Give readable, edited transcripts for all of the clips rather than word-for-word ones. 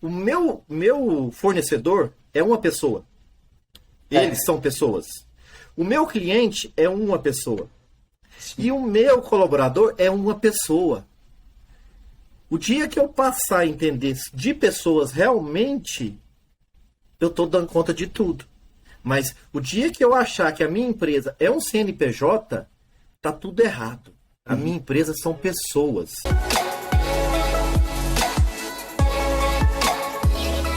o meu fornecedor é uma pessoa. Eles são pessoas. O meu cliente é uma pessoa. Sim. E o meu colaborador é uma pessoa. O dia que eu passar a entender de pessoas realmente, eu estou dando conta de tudo. Mas o dia que eu achar que a minha empresa é um CNPJ, tá tudo errado. A minha empresa são pessoas.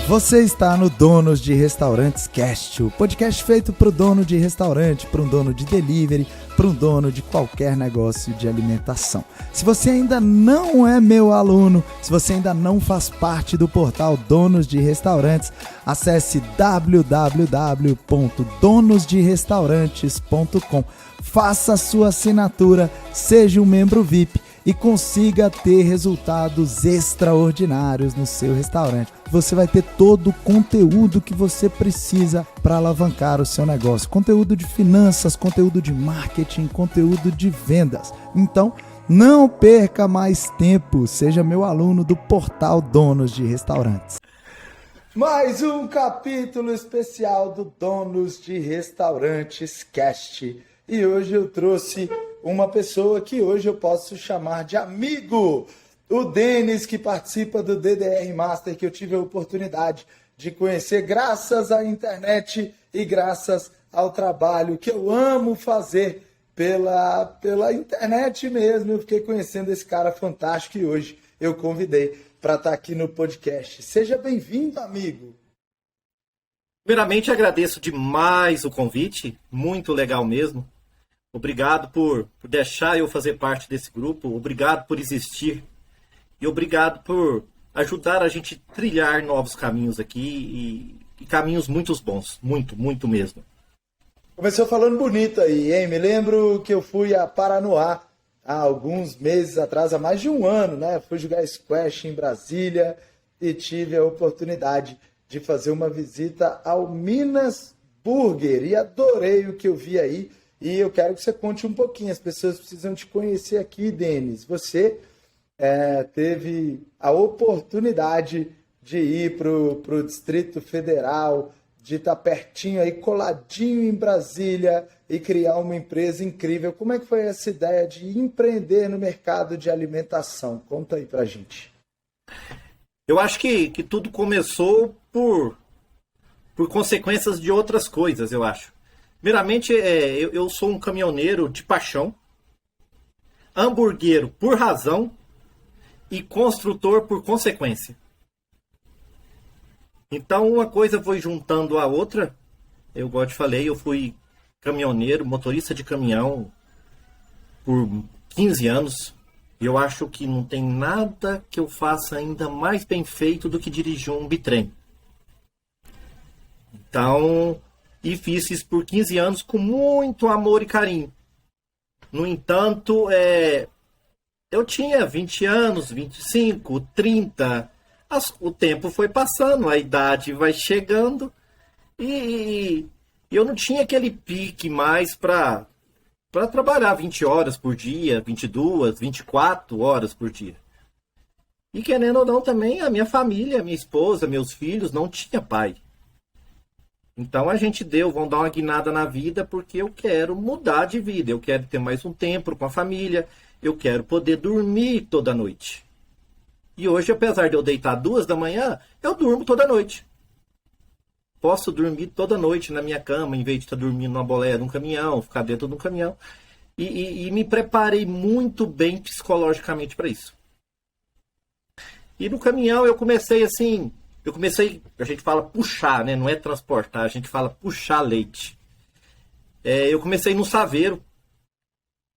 Você está no Donos de Restaurantes Cast, o podcast feito para o dono de restaurante, para um dono de delivery, para um dono de qualquer negócio de alimentação. Se você ainda não é meu aluno, se você ainda não faz parte do portal Donos de Restaurantes, acesse www.donosderestaurantes.com. Faça sua assinatura, seja um membro VIP e consiga ter resultados extraordinários no seu restaurante. Você vai ter todo o conteúdo que você precisa para alavancar o seu negócio. Conteúdo de finanças, conteúdo de marketing, conteúdo de vendas. Então, não perca mais tempo. Seja meu aluno do portal Donos de Restaurantes. Mais um capítulo especial do Donos de Restaurantes Cast. E hoje eu trouxe uma pessoa que hoje eu posso chamar de amigo. O Denis, que participa do DDR Master, que eu tive a oportunidade de conhecer graças à internet e graças ao trabalho que eu amo fazer pela internet mesmo. Eu fiquei conhecendo esse cara fantástico e hoje eu convidei para estar aqui no podcast. Seja bem-vindo, amigo. Primeiramente, agradeço demais o convite, muito legal mesmo. Obrigado por deixar eu fazer parte desse grupo, obrigado por existir e obrigado por ajudar a gente a trilhar novos caminhos aqui e caminhos muito bons, muito mesmo. Começou falando bonito aí, hein? Me lembro que eu fui a Paranoá há alguns meses atrás, há mais de um ano, né? Fui jogar squash em Brasília e tive a oportunidade de fazer uma visita ao Minas Burger e adorei o que eu vi aí. E eu quero que você conte um pouquinho, as pessoas precisam te conhecer aqui, Denis. Você teve a oportunidade de ir para o Distrito Federal, de estar pertinho aí, coladinho em Brasília e criar uma empresa incrível. Como é que foi essa ideia de empreender no mercado de alimentação? Conta aí pra gente. Eu acho que tudo começou por consequências de outras coisas, eu acho. Primeiramente, eu sou um caminhoneiro de paixão, hamburguero por razão e construtor por consequência. Então, uma coisa foi juntando a outra. Eu, igual te falei, eu fui caminhoneiro, motorista de caminhão por 15 anos. E eu acho que não tem nada que eu faça ainda mais bem feito do que dirigir um bitrem. Então... E fiz isso por 15 anos com muito amor e carinho. No entanto, eu tinha 20 anos, 25, 30. O tempo foi passando, a idade vai chegando. E eu não tinha aquele pique mais para trabalhar 20 horas por dia, 22, 24 horas por dia. E querendo ou não também, a minha família, minha esposa, meus filhos, não tinha pai. Então a gente vamos dar uma guinada na vida porque eu quero mudar de vida, eu quero ter mais um tempo com a família, eu quero poder dormir toda noite. E hoje, apesar de eu deitar 2 da manhã, eu durmo toda noite. Posso dormir toda noite na minha cama, em vez de estar dormindo numa boleia de um caminhão, ficar dentro de um caminhão. E me preparei muito bem psicologicamente para isso. E no caminhão eu comecei assim... a gente fala puxar, né? Não é transportar, a gente fala puxar leite. Eu comecei no Saveiro.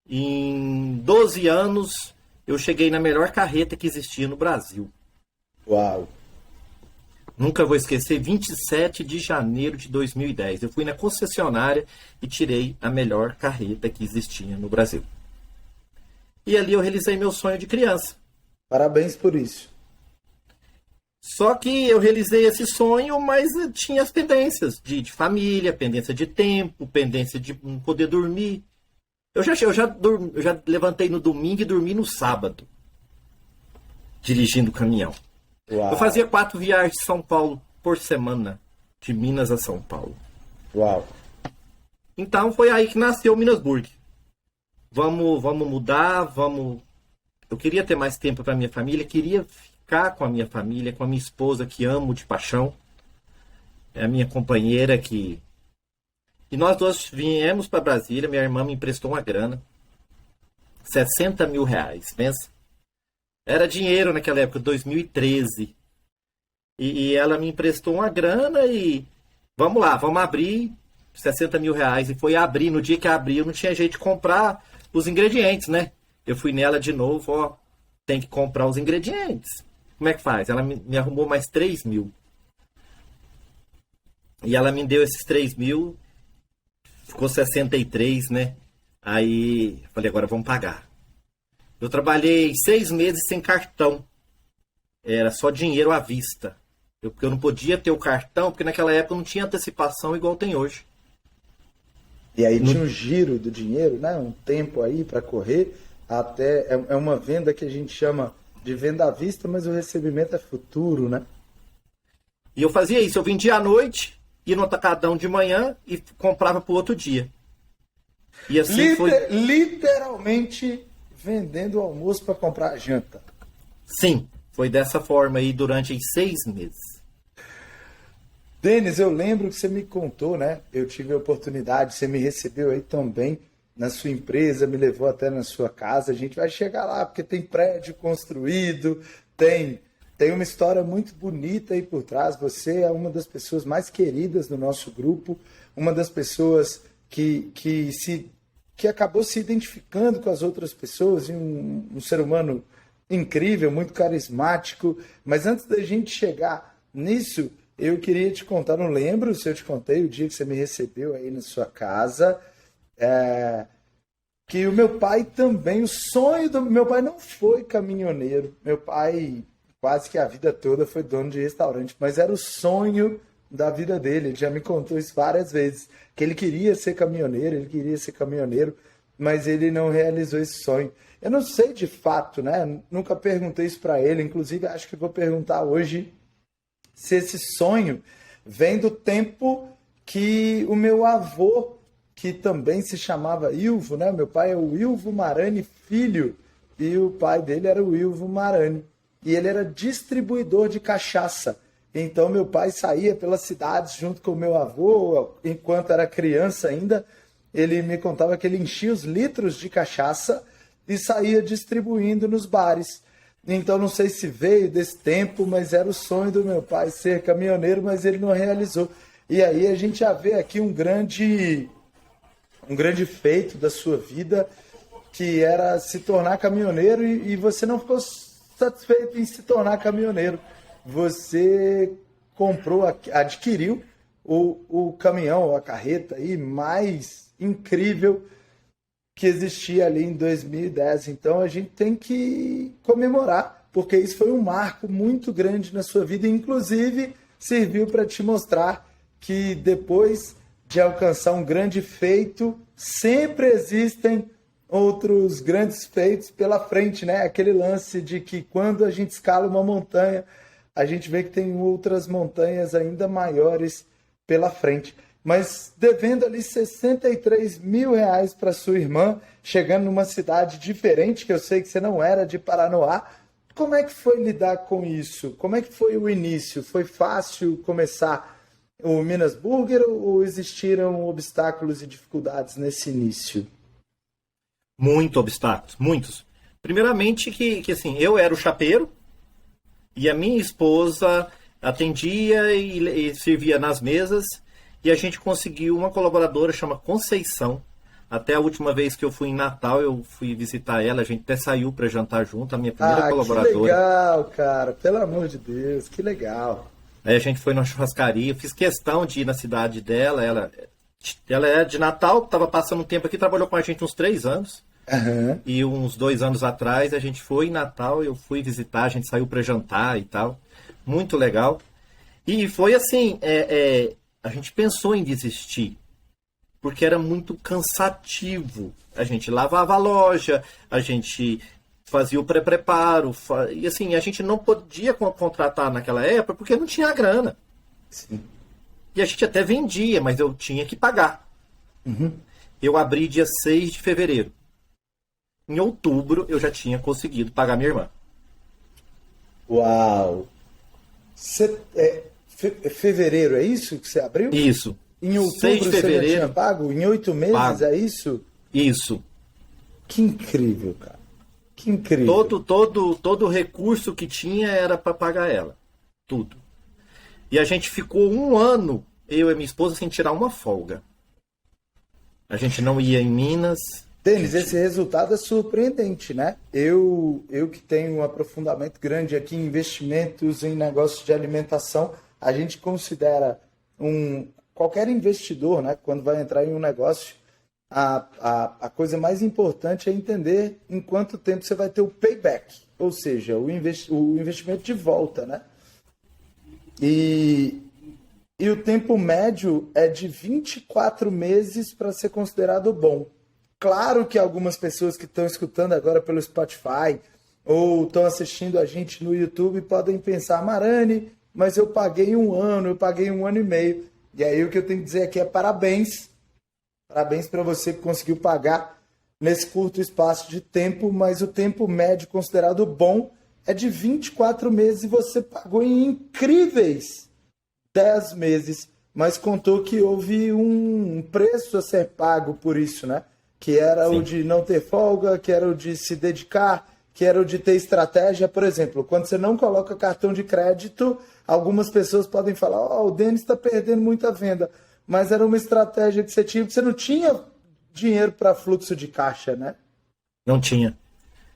Em 12 anos, eu cheguei na melhor carreta que existia no Brasil. Uau! Nunca vou esquecer, 27 de janeiro de 2010. Eu fui na concessionária e tirei a melhor carreta que existia no Brasil. E ali eu realizei meu sonho de criança. Parabéns por isso. Só que eu realizei esse sonho, mas tinha as pendências de família, pendência de tempo, pendência de não poder dormir. Eu já levantei no domingo e dormi no sábado, dirigindo o caminhão. Eu Uau, fazia 4 viagens de São Paulo por semana, de Minas a São Paulo. uau. Então foi aí que nasceu o Minasburg. Vamos mudar, vamos. Eu queria ter mais tempo para minha família, queria ficar com a minha família, com a minha esposa que amo de paixão, é a minha companheira que. E nós dois viemos para Brasília, minha irmã me emprestou uma grana, R$ 60.000, pensa. Era dinheiro naquela época, 2013. E ela me emprestou uma grana e vamos lá, vamos abrir R$ 60.000. E foi abrir, no dia que abri, eu não tinha jeito de comprar os ingredientes, né? Eu fui nela de novo, ó, tem que comprar os ingredientes. Como é que faz? Ela me arrumou mais 3.000. E ela me deu esses 3.000, ficou 63, né? Aí falei, agora vamos pagar. Eu trabalhei 6 meses sem cartão. Era só dinheiro à vista. Porque eu não podia ter o cartão, porque naquela época não tinha antecipação igual tem hoje. E aí tinha um giro do dinheiro, né? Um tempo aí para correr. Até é uma venda que a gente chama de venda à vista, mas o recebimento é futuro, né? E eu fazia isso, eu vendia à noite, ia no atacadão de manhã e comprava pro outro dia. E assim foi. Literalmente vendendo o almoço para comprar a janta. Sim, foi dessa forma aí durante 6 meses. Denis, eu lembro que você me contou, né? Eu tive a oportunidade, você me recebeu aí também na sua empresa, me levou até na sua casa. A gente vai chegar lá porque tem prédio construído, tem uma história muito bonita aí por trás. Você é uma das pessoas mais queridas do nosso grupo, uma das pessoas que acabou se identificando com as outras pessoas, e um ser humano incrível, muito carismático. Mas antes da gente chegar nisso, eu queria te contar, não lembro se eu te contei o dia que você me recebeu aí na sua casa, que o meu pai também, o sonho do meu pai não foi caminhoneiro. Meu pai quase que a vida toda foi dono de restaurante, mas era o sonho da vida dele. Ele já me contou isso várias vezes, que ele queria ser caminhoneiro, mas ele não realizou esse sonho. Eu não sei de fato, né? Nunca perguntei isso para ele, inclusive acho que vou perguntar hoje se esse sonho vem do tempo que o meu avô, que também se chamava Ilvo, né? Meu pai é o Ilvo Marani Filho, e o pai dele era o Ilvo Marani. E ele era distribuidor de cachaça. Então meu pai saía pelas cidades junto com o meu avô, enquanto era criança ainda. Ele me contava que ele enchia os litros de cachaça e saía distribuindo nos bares. Então não sei se veio desse tempo, mas era o sonho do meu pai ser caminhoneiro, mas ele não realizou. E aí a gente já vê aqui um grande feito da sua vida, que era se tornar caminhoneiro, e você não ficou satisfeito em se tornar caminhoneiro. Você adquiriu o caminhão, a carreta aí mais incrível que existia ali em 2010. Então a gente tem que comemorar, porque isso foi um marco muito grande na sua vida, e inclusive serviu para te mostrar que depois de alcançar um grande feito, sempre existem outros grandes feitos pela frente, né? Aquele lance de que quando a gente escala uma montanha, a gente vê que tem outras montanhas ainda maiores pela frente. Mas devendo ali R$ 63.000 para sua irmã, chegando numa cidade diferente, que eu sei que você não era de Paranoá, como é que foi lidar com isso? Como é que foi o início? Foi fácil começar o Minas Burger, ou existiram obstáculos e dificuldades nesse início? Muitos obstáculos, muitos. Primeiramente que assim, eu era o chapeiro e a minha esposa atendia e servia nas mesas, e a gente conseguiu uma colaboradora, chama Conceição. Até a última vez que eu fui em Natal, eu fui visitar ela, a gente até saiu para jantar junto, a minha primeira colaboradora. Que legal, cara, pelo amor de Deus, que legal. Aí a gente foi numa churrascaria, fiz questão de ir na cidade dela, ela é de Natal, estava passando um tempo aqui, trabalhou com a gente uns 3 anos. Uhum. E uns 2 anos atrás a gente foi em Natal, eu fui visitar, a gente saiu para jantar e tal. Muito legal. E foi assim, a gente pensou em desistir, porque era muito cansativo. A gente lavava a loja, a gente fazia o pré-preparo. E assim, a gente não podia contratar naquela época porque não tinha grana. Sim. E a gente até vendia, mas eu tinha que pagar. Uhum. Eu abri dia 6 de fevereiro. Em outubro, eu já tinha conseguido pagar minha irmã. Uau! Fevereiro, é isso que você abriu? Isso. Em 6 outubro de você já fevereiro, tinha pago? Em 8 meses, pago. é isso? Isso. Que incrível, cara. Que incrível. Todo o recurso que tinha era para pagar ela. Tudo. E a gente ficou um ano, eu e minha esposa, sem tirar uma folga. A gente não ia em Minas. Denis, esse resultado é surpreendente, né? Eu que tenho um aprofundamento grande aqui em investimentos em negócios de alimentação, a gente considera qualquer investidor, né, quando vai entrar em um negócio, a coisa mais importante é entender em quanto tempo você vai ter o payback, ou seja, o investimento de volta, né? E o tempo médio é de 24 meses para ser considerado bom. Claro que algumas pessoas que estão escutando agora pelo Spotify ou estão assistindo a gente no YouTube podem pensar, Marani, mas eu paguei 1 ano, eu paguei 1 ano e meio. E aí o que eu tenho que dizer aqui é parabéns. Parabéns para você que conseguiu pagar nesse curto espaço de tempo, mas o tempo médio considerado bom é de 24 meses e você pagou em incríveis 10 meses, mas contou que houve um preço a ser pago por isso, né? Que era Sim. o de não ter folga, que era o de se dedicar, que era o de ter estratégia. Por exemplo, quando você não coloca cartão de crédito, algumas pessoas podem falar, o Denis está perdendo muita venda. Mas era uma estratégia que você tinha, porque você não tinha dinheiro para fluxo de caixa, né? Não tinha.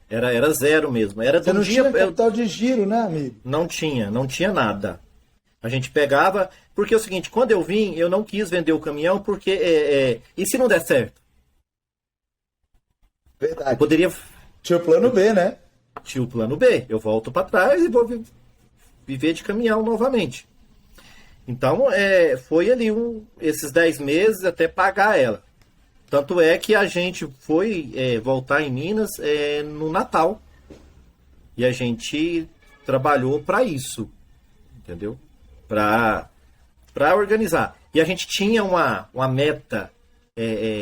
Era zero mesmo. Era Você de um não dia. tinha capital de giro, né, amigo? Não tinha nada. A gente pegava. Porque é o seguinte, quando eu vim, eu não quis vender o caminhão, porque. E se não der certo? Eu Verdade. poderia. Tinha o plano B, né? Tinha o plano B. Eu volto para trás e vou viver de caminhão novamente. Então, foi ali esses 10 meses até pagar ela. Tanto é que a gente foi voltar em Minas no Natal. E a gente trabalhou para isso. Entendeu? Para organizar. E a gente tinha uma meta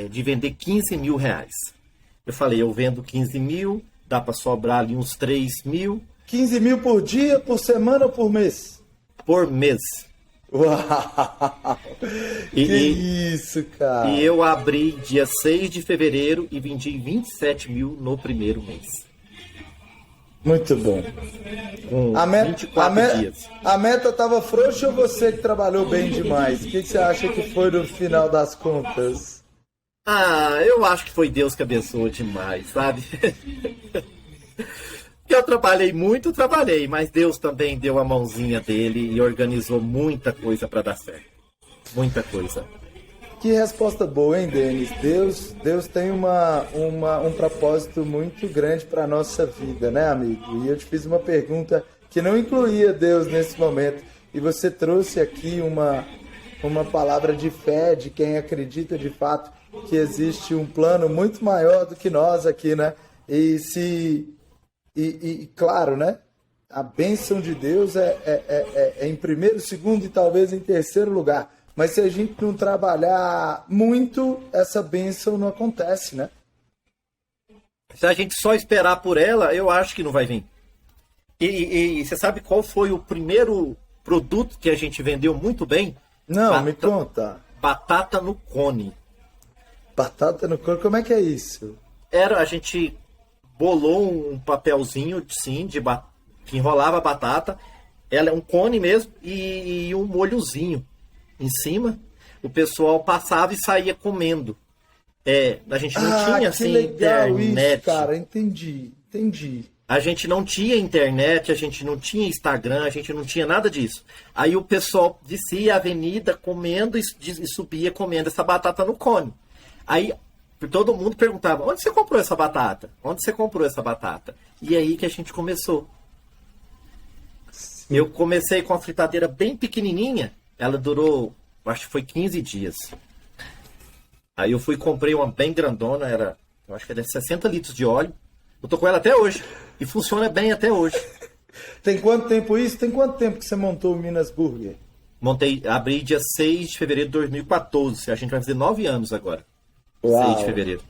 de vender 15 mil reais. Eu falei, eu vendo 15 mil, dá para sobrar ali uns 3 mil. 15 mil por dia, por semana ou por mês? Por mês. Uau! Que isso, cara! E eu abri dia 6 de fevereiro e vendi 27 mil no primeiro mês. Muito bom. Com A 24 dias. A meta estava frouxa ou você que trabalhou bem demais? O que você acha que foi no final das contas? Eu acho que foi Deus que abençoou demais, sabe? Eu trabalhei muito, mas Deus também deu a mãozinha dele e organizou muita coisa para dar certo. Muita coisa. Que resposta boa, hein, Denis? Deus tem um propósito muito grande para a nossa vida, né, amigo? E eu te fiz uma pergunta que não incluía Deus nesse momento. E você trouxe aqui uma palavra de fé de quem acredita de fato que existe um plano muito maior do que nós aqui, né? E claro, né? A bênção de Deus é em primeiro, segundo e talvez em terceiro lugar. Mas se a gente não trabalhar muito, essa bênção não acontece, né? Se a gente só esperar por ela, eu acho que não vai vir. E você sabe qual foi o primeiro produto que a gente vendeu muito bem? Não, me conta. Batata no cone. Batata no cone, como é que é isso? A gente bolou um papelzinho, sim, que enrolava a batata. Ela é um cone mesmo e um molhozinho em cima. O pessoal passava e saía comendo. A gente não tinha assim legal internet. Isso, cara, entendi. A gente não tinha internet, a gente não tinha Instagram, a gente não tinha nada disso. Aí o pessoal descia a avenida comendo e subia comendo essa batata no cone. Aí todo mundo perguntava, onde você comprou essa batata? Onde você comprou essa batata? E aí que a gente começou. Sim. Eu comecei com a fritadeira bem pequenininha, ela durou, acho que foi 15 dias. Aí eu comprei uma bem grandona, eu acho que era 60 litros de óleo. Eu tô com ela até hoje. E funciona bem até hoje. Tem quanto tempo isso? Tem quanto tempo que você montou o Minas Burger? Abri dia 6 de fevereiro de 2014. A gente vai fazer 9 anos agora. Uau. 6 de fevereiro.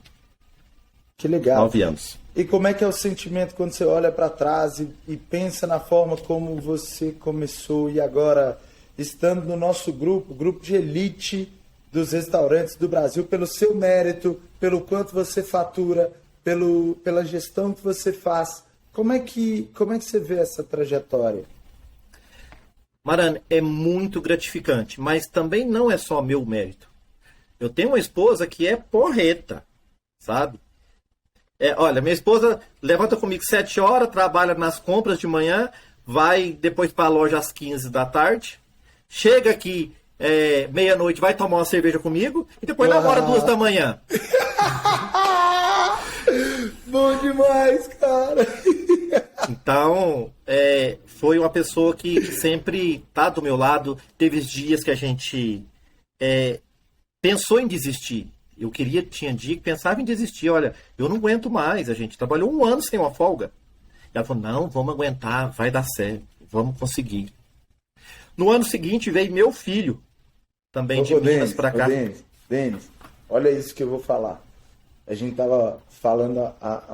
Que legal. 9 anos. E como é que é o sentimento quando você olha para trás e pensa na forma como você começou e agora estando no nosso grupo de elite dos restaurantes do Brasil, pelo seu mérito, pelo quanto você fatura, pela gestão que você faz. Como é que você vê essa trajetória? Marane, é muito gratificante, mas também não é só meu mérito. Eu tenho uma esposa que é porreta, sabe? Olha, minha esposa levanta comigo 7 horas, trabalha nas compras de manhã, vai depois para a loja às 15 da tarde, chega aqui meia-noite, vai tomar uma cerveja comigo e depois namora 2 da manhã. Bom demais, cara! Então, foi uma pessoa que sempre tá do meu lado. Teve dias que a gente pensou em desistir. Tinha dia que pensava em desistir. Olha, eu não aguento mais. A gente trabalhou 1 ano sem uma folga. E ela falou, não, vamos aguentar, vai dar certo, vamos conseguir. No ano seguinte veio meu filho, também de Minas para cá. Denis, olha isso que eu vou falar. A gente estava falando há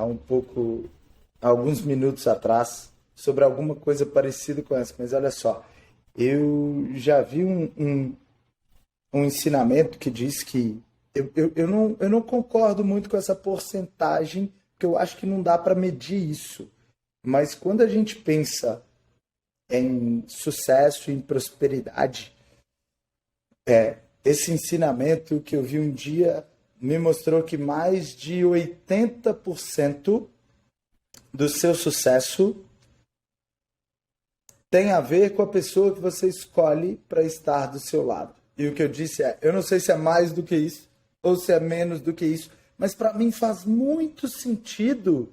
alguns minutos atrás, sobre alguma coisa parecida com essa, mas olha só, eu já vi um ensinamento que diz que eu não concordo muito com essa porcentagem, porque eu acho que não dá para medir isso. Mas quando a gente pensa em sucesso, em prosperidade, esse ensinamento que eu vi um dia me mostrou que mais de 80% do seu sucesso tem a ver com a pessoa que você escolhe para estar do seu lado. E o que eu disse eu não sei se é mais do que isso ou se é menos do que isso, mas para mim faz muito sentido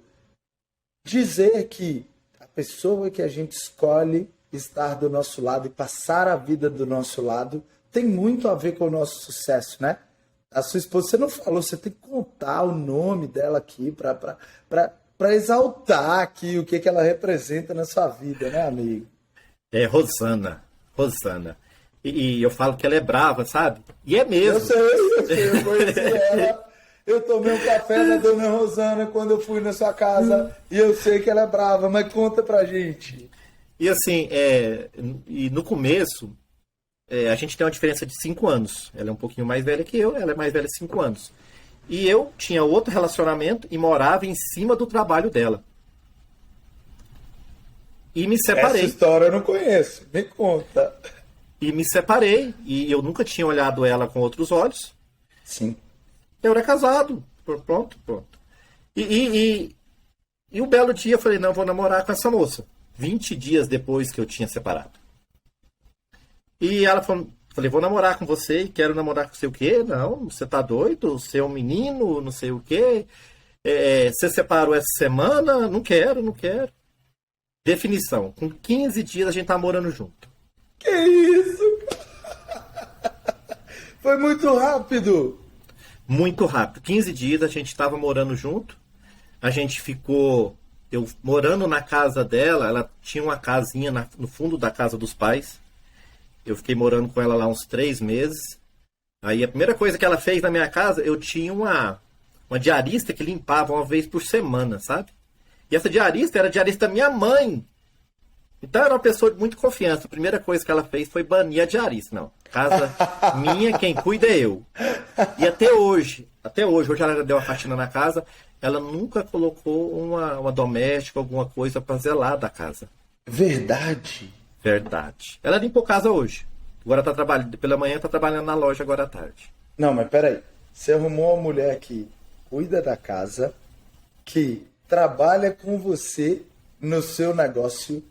dizer que a pessoa que a gente escolhe estar do nosso lado e passar a vida do nosso lado tem muito a ver com o nosso sucesso, né? A sua esposa, você não falou, você tem que contar o nome dela aqui para exaltar aqui o que ela representa na sua vida, né, amigo? É Rosana. E eu falo que ela é brava, sabe? E é mesmo. Eu sei, eu conheci ela. Eu tomei um café da dona Rosana quando eu fui na sua casa e eu sei que ela é brava, mas conta pra gente. E assim, e no começo, a gente tem uma diferença de 5 anos. Ela é um pouquinho mais velha que eu, ela é mais velha de 5 anos. E eu tinha outro relacionamento e morava em cima do trabalho dela. E me separei. Essa história eu não conheço, me conta. E me separei, e eu nunca tinha olhado ela com outros olhos. Sim. Eu era casado, pronto. E um belo dia eu falei, não, eu vou namorar com essa moça. 20 dias depois que eu tinha separado. E ela falou, falei, vou namorar com você e quero namorar com você o quê? Não, você tá doido? Você é um menino, não sei o quê. Você separou essa semana? Não quero. Definição, com 15 dias a gente tá morando junto. Que isso? Foi muito rápido. Muito rápido. 15 dias a gente estava morando junto. A gente ficou... Eu morando na casa dela, ela tinha uma casinha no fundo da casa dos pais. Eu fiquei morando com ela lá uns 3 meses. Aí a primeira coisa que ela fez na minha casa, eu tinha uma diarista que limpava uma vez por semana, sabe? E essa diarista era a diarista da minha mãe. Então era uma pessoa de muita confiança. A primeira coisa que ela fez foi banir a diarista. Não, casa minha, quem cuida é eu. E até hoje ela já deu uma faxina na casa, ela nunca colocou uma doméstica, alguma coisa para zelar da casa. Verdade. Ela limpou casa hoje. Agora tá trabalhando, pela manhã tá trabalhando na loja agora à tarde. Não, mas peraí. Você arrumou uma mulher que cuida da casa, que trabalha com você no seu negócio,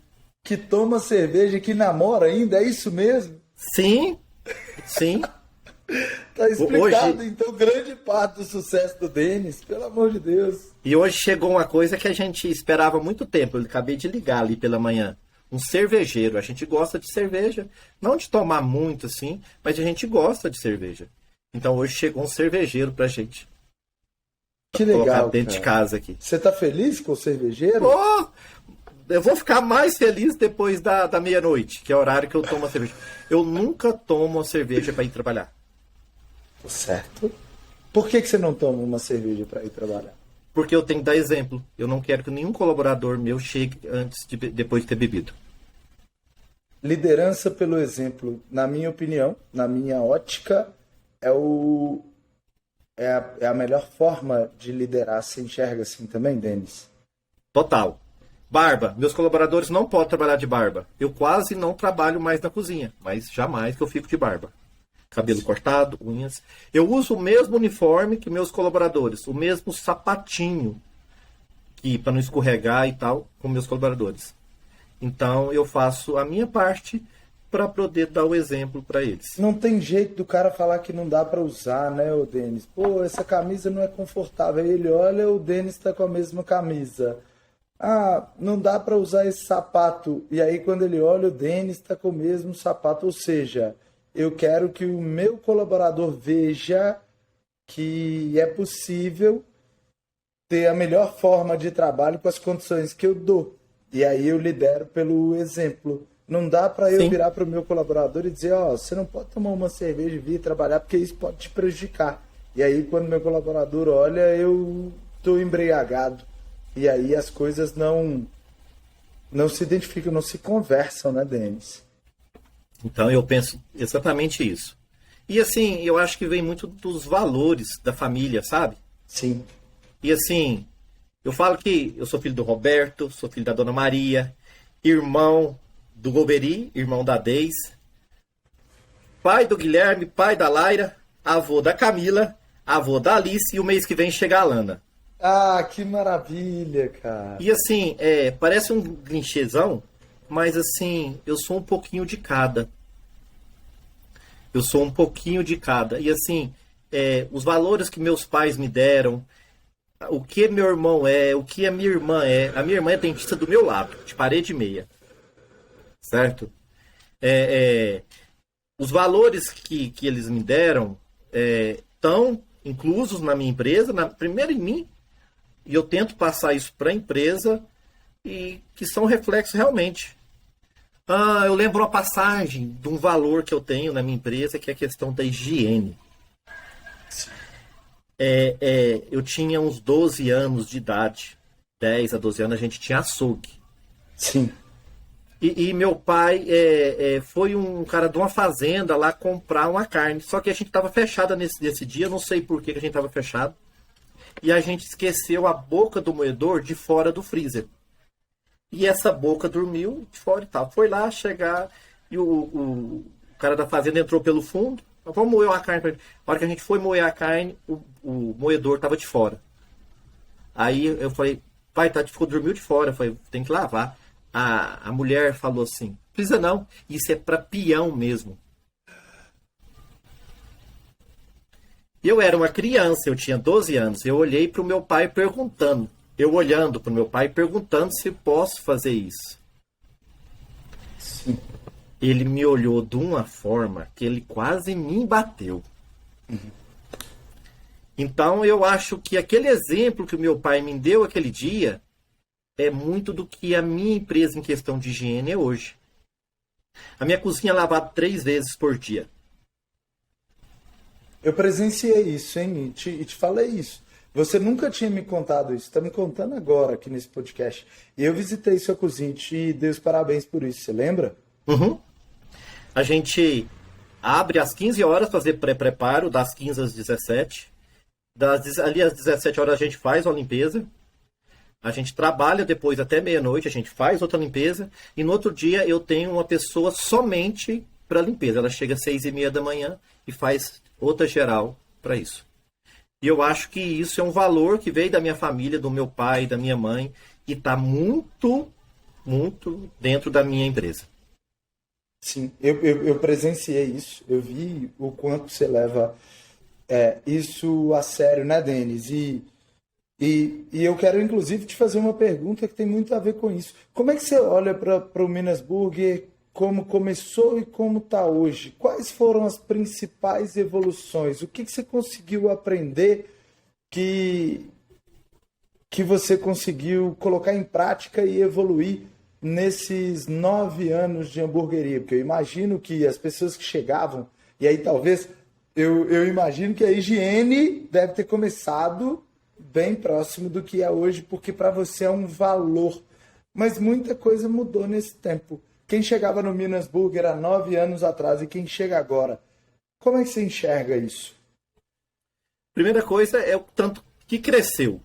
que toma cerveja, que namora ainda, é isso mesmo? Sim. Tá explicado, hoje... Então, grande parte do sucesso do Denis, pelo amor de Deus. E hoje chegou uma coisa que a gente esperava há muito tempo, eu acabei de ligar ali pela manhã. Um cervejeiro, a gente gosta de cerveja, não de tomar muito assim, mas a gente gosta de cerveja. Então hoje chegou um cervejeiro pra gente. Que Colocar legal, dentro de cara. casa aqui. Você tá feliz com o cervejeiro? Oh, eu vou ficar mais feliz depois da meia-noite, que é o horário que eu tomo a cerveja. Eu nunca tomo a cerveja para ir trabalhar. Certo. Por que você não toma uma cerveja para ir trabalhar? Porque eu tenho que dar exemplo. Eu não quero que nenhum colaborador meu chegue depois de ter bebido. Liderança pelo exemplo, na minha opinião, na minha ótica, é a melhor forma de liderar. Você enxerga assim também, Denis? Total. Barba. Meus colaboradores não podem trabalhar de barba. Eu quase não trabalho mais na cozinha, mas jamais que eu fico de barba. Cabelo cortado, unhas. Eu uso o mesmo uniforme que meus colaboradores, o mesmo sapatinho, que para não escorregar e tal, com meus colaboradores. Então eu faço a minha parte para poder dar o exemplo para eles. Não tem jeito do cara falar que não dá para usar, né, o Denis? Pô, essa camisa não é confortável. Aí ele olha, o Denis está com a mesma camisa. Ah, não dá para usar esse sapato. E aí quando ele olha, o Denis está com o mesmo sapato. Ou seja, eu quero que o meu colaborador veja que é possível ter a melhor forma de trabalho com as condições que eu dou. E aí eu lidero pelo exemplo. Não dá para eu virar para o meu colaborador e dizer, ó, você não pode tomar uma cerveja e vir trabalhar porque isso pode te prejudicar. E aí quando meu colaborador olha, eu estou embriagado. E aí as coisas não se identificam, não se conversam, né, Denis? Então eu penso exatamente isso. E assim, eu acho que vem muito dos valores da família, sabe? Sim. E assim, eu falo que eu sou filho do Roberto, sou filho da Dona Maria, irmão do Goberi, irmão da Deis, pai do Guilherme, pai da Laira, avô da Camila, avô da Alice e o mês que vem chega a Lana. Ah, que maravilha, cara. E assim, parece um clichêzão, mas assim, eu sou um pouquinho de cada. Eu sou um pouquinho de cada. E assim, os valores que meus pais me deram, o que meu irmão é, o que a minha irmã é. A minha irmã é dentista do meu lado, de parede e meia. Certo? Os valores que eles me deram estão inclusos na minha empresa, primeiro em mim, e eu tento passar isso para a empresa, e que são reflexos realmente. Eu lembro uma passagem de um valor que eu tenho na minha empresa, que é a questão da higiene. Eu tinha uns 12 anos de idade, 10 a 12 anos, a gente tinha açougue. Sim. E meu pai foi um cara de uma fazenda lá comprar uma carne. Só que a gente estava fechada nesse dia, não sei por que a gente estava fechado. E a gente esqueceu a boca do moedor de fora do freezer. E essa boca dormiu de fora e tal. Foi lá chegar e o cara da fazenda entrou pelo fundo. Vamos moer uma carne. Na hora que a gente foi moer a carne, o moedor estava de fora. Aí eu falei, pai, dormiu de fora. Eu falei, tem que lavar. A mulher falou assim, precisa não, isso é para peão mesmo. Eu era uma criança, eu tinha 12 anos. Eu olhei para o meu pai perguntando. Eu olhando para o meu pai perguntando se posso fazer isso. Sim. Ele me olhou de uma forma que ele quase me bateu. Uhum. Então eu acho que aquele exemplo que o meu pai me deu aquele dia é muito do que a minha empresa em questão de higiene é hoje. A minha cozinha é lavada 3 vezes por dia. Eu presenciei isso, hein? E te falei isso. Você nunca tinha me contado isso. Está me contando agora aqui nesse podcast. E eu visitei sua cozinha e te dei os parabéns por isso. Você lembra? Uhum. A gente abre às 15 horas, fazer pré-preparo, das 15 às 17. Ali às 17 horas a gente faz uma limpeza. A gente trabalha depois até meia-noite, a gente faz outra limpeza. E no outro dia eu tenho uma pessoa somente para limpeza. Ela chega às 6h30 da manhã e faz outra geral para isso. E eu acho que isso é um valor que veio da minha família, do meu pai, da minha mãe, e está muito, muito dentro da minha empresa. Sim, eu presenciei isso. Eu vi o quanto você leva isso a sério, né, Denis? E eu quero, inclusive, te fazer uma pergunta que tem muito a ver com isso. Como é que você olha para o Minas Burger, como começou e como está hoje? Quais foram as principais evoluções? O que você conseguiu aprender que que você conseguiu colocar em prática e evoluir nesses 9 anos de hamburgueria? Porque eu imagino que as pessoas que chegavam, e aí talvez, eu imagino que a higiene deve ter começado bem próximo do que é hoje, porque para você é um valor. Mas muita coisa mudou nesse tempo. Quem chegava no Minas Burger há 9 anos atrás e quem chega agora, como é que você enxerga isso? Primeira coisa é o tanto que cresceu.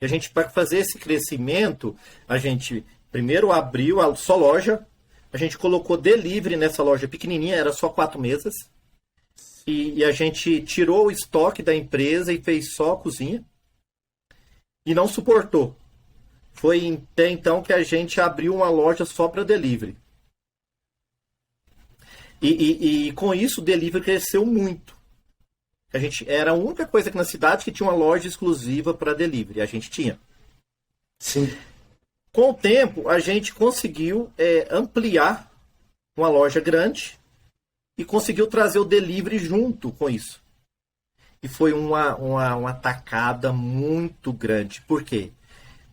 E a gente, para fazer esse crescimento, a gente primeiro abriu a só loja, a gente colocou delivery nessa loja pequenininha, era só 4 mesas, e a gente tirou o estoque da empresa e fez só a cozinha, e não suportou. Foi até então que a gente abriu uma loja só para delivery. E com isso o delivery cresceu muito. A gente era a única coisa aqui na cidade que tinha uma loja exclusiva para delivery. A gente tinha. Sim. Com o tempo, a gente conseguiu ampliar uma loja grande e conseguiu trazer o delivery junto com isso. E foi uma tacada muito grande. Por quê?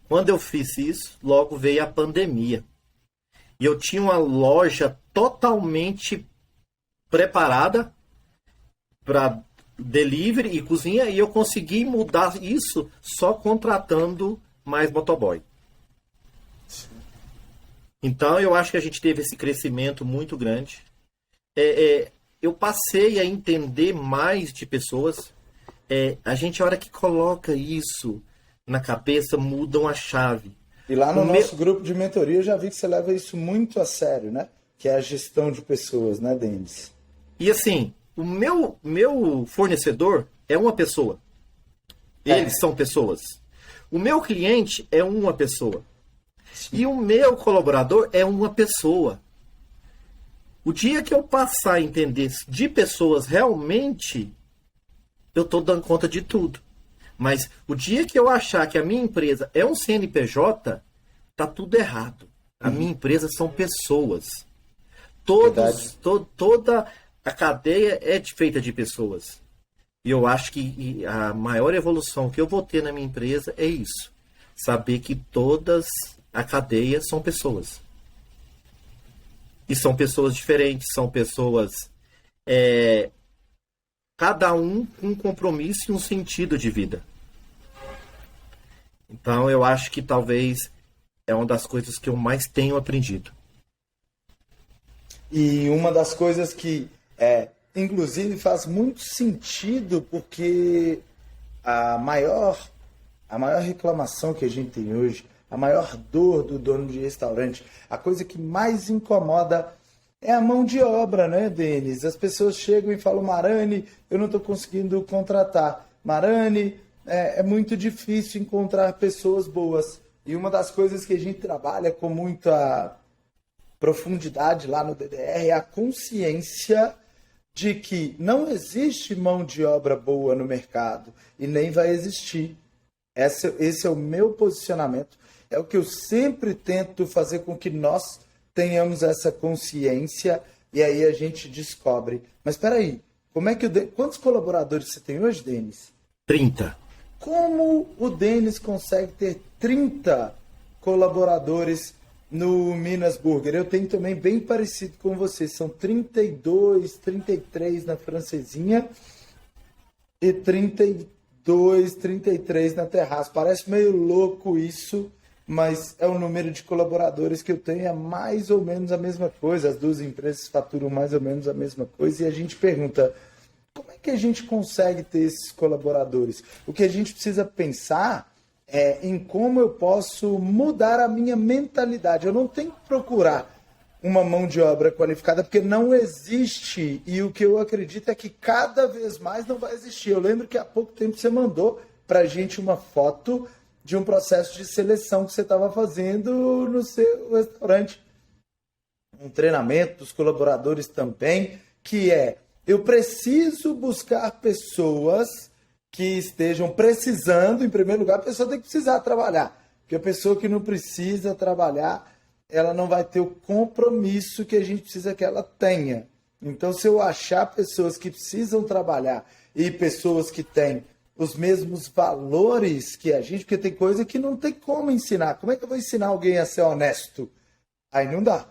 Quando eu fiz isso, logo veio a pandemia. E eu tinha uma loja totalmente preparada para delivery e cozinha, e eu consegui mudar isso só contratando mais motoboy. Então eu acho que a gente teve esse crescimento muito grande. Eu passei a entender mais de pessoas. A gente, a hora que coloca isso na cabeça, mudam a chave. E lá no nosso grupo de mentoria eu já vi que você leva isso muito a sério, né? Que é a gestão de pessoas, né, Denis? E assim, o meu fornecedor é uma pessoa. Eles são pessoas. O meu cliente é uma pessoa. Sim. E o meu colaborador é uma pessoa. O dia que eu passar a entender de pessoas realmente, eu estou dando conta de tudo. Mas o dia que eu achar que a minha empresa é um CNPJ, tá tudo errado. A minha empresa são pessoas. Toda a cadeia é feita de pessoas. E eu acho que a maior evolução que eu vou ter na minha empresa é isso. Saber que todas a cadeia são pessoas. E são pessoas diferentes, são pessoas... cada um com um compromisso e um sentido de vida. Então eu acho que talvez é uma das coisas que eu mais tenho aprendido. E uma das coisas que inclusive faz muito sentido, porque a maior reclamação que a gente tem hoje, a maior dor do dono de restaurante, a coisa que mais incomoda é a mão de obra, né, Denis? As pessoas chegam e falam: Marani, eu não estou conseguindo contratar. Marani, é muito difícil encontrar pessoas boas. E uma das coisas que a gente trabalha com muita profundidade lá no DDR é a consciência de que não existe mão de obra boa no mercado e nem vai existir. Esse é o meu posicionamento. É o que eu sempre tento fazer com que nós tenhamos essa consciência, e aí a gente descobre. Mas espera aí, quantos colaboradores você tem hoje, Denis? 30. Como o Denis consegue ter 30 colaboradores no Minas Burger? Eu tenho também bem parecido com você, são 32, 33 na Francesinha e 32, 33 na Terraço. Parece meio louco isso, mas é o número de colaboradores que eu tenho, é mais ou menos a mesma coisa. As duas empresas faturam mais ou menos a mesma coisa, e a gente pergunta: como é que a gente consegue ter esses colaboradores? O que a gente precisa pensar é em como eu posso mudar a minha mentalidade. Eu não tenho que procurar uma mão de obra qualificada, porque não existe, e o que eu acredito é que cada vez mais não vai existir. Eu lembro que há pouco tempo você mandou para a gente uma foto de um processo de seleção que você estava fazendo no seu restaurante. Um treinamento dos colaboradores também, que eu preciso buscar pessoas que estejam precisando. Em primeiro lugar, a pessoa tem que precisar trabalhar, porque a pessoa que não precisa trabalhar, ela não vai ter o compromisso que a gente precisa que ela tenha. Então, se eu achar pessoas que precisam trabalhar e pessoas que têm os mesmos valores que a gente, porque tem coisa que não tem como ensinar. Como é que eu vou ensinar alguém a ser honesto? Aí não dá.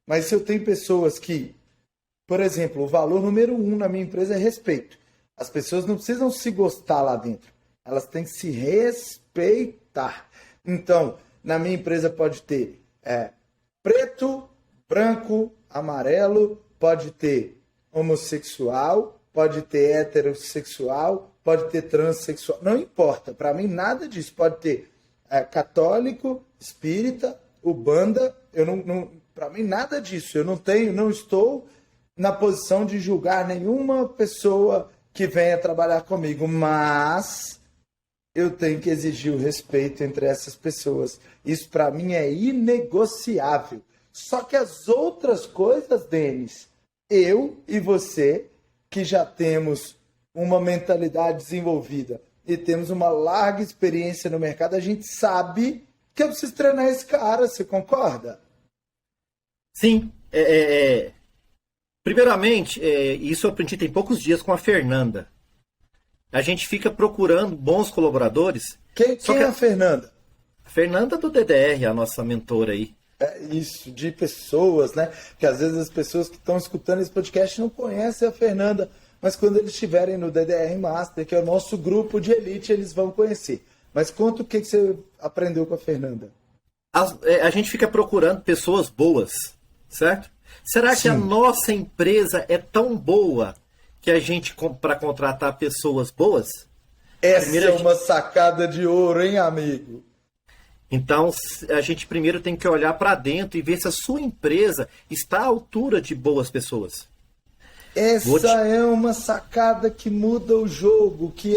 Mas se eu tenho pessoas que, por exemplo, o valor número 1 na minha empresa é respeito. As pessoas não precisam se gostar lá dentro. Elas têm que se respeitar. Então, na minha empresa pode ter preto, branco, amarelo, pode ter homossexual, pode ter heterossexual, pode ter transexual. Não importa. Para mim, nada disso. Pode ter católico, espírita, ubanda. Para mim, nada disso. Eu não estou na posição de julgar nenhuma pessoa que venha trabalhar comigo, mas eu tenho que exigir o respeito entre essas pessoas. Isso para mim é inegociável. Só que as outras coisas, Denis, eu e você, que já temos uma mentalidade desenvolvida e temos uma larga experiência no mercado, a gente sabe que eu preciso treinar esse cara, você concorda? Sim. Primeiramente, isso eu aprendi tem poucos dias com a Fernanda. A gente fica procurando bons colaboradores. Quem é a Fernanda? A Fernanda do DDR, a nossa mentora aí. É isso, de pessoas, né? Porque às vezes as pessoas que estão escutando esse podcast não conhecem a Fernanda, mas quando eles estiverem no DDR Master, que é o nosso grupo de elite, eles vão conhecer. Mas conta o que você aprendeu com a Fernanda. A gente fica procurando pessoas boas, certo? Será que a nossa empresa é tão boa que a gente, para contratar pessoas boas? Essa é uma sacada de ouro, hein, amigo? Então, a gente primeiro tem que olhar para dentro e ver se a sua empresa está à altura de boas pessoas. Essa é uma sacada que muda o jogo, que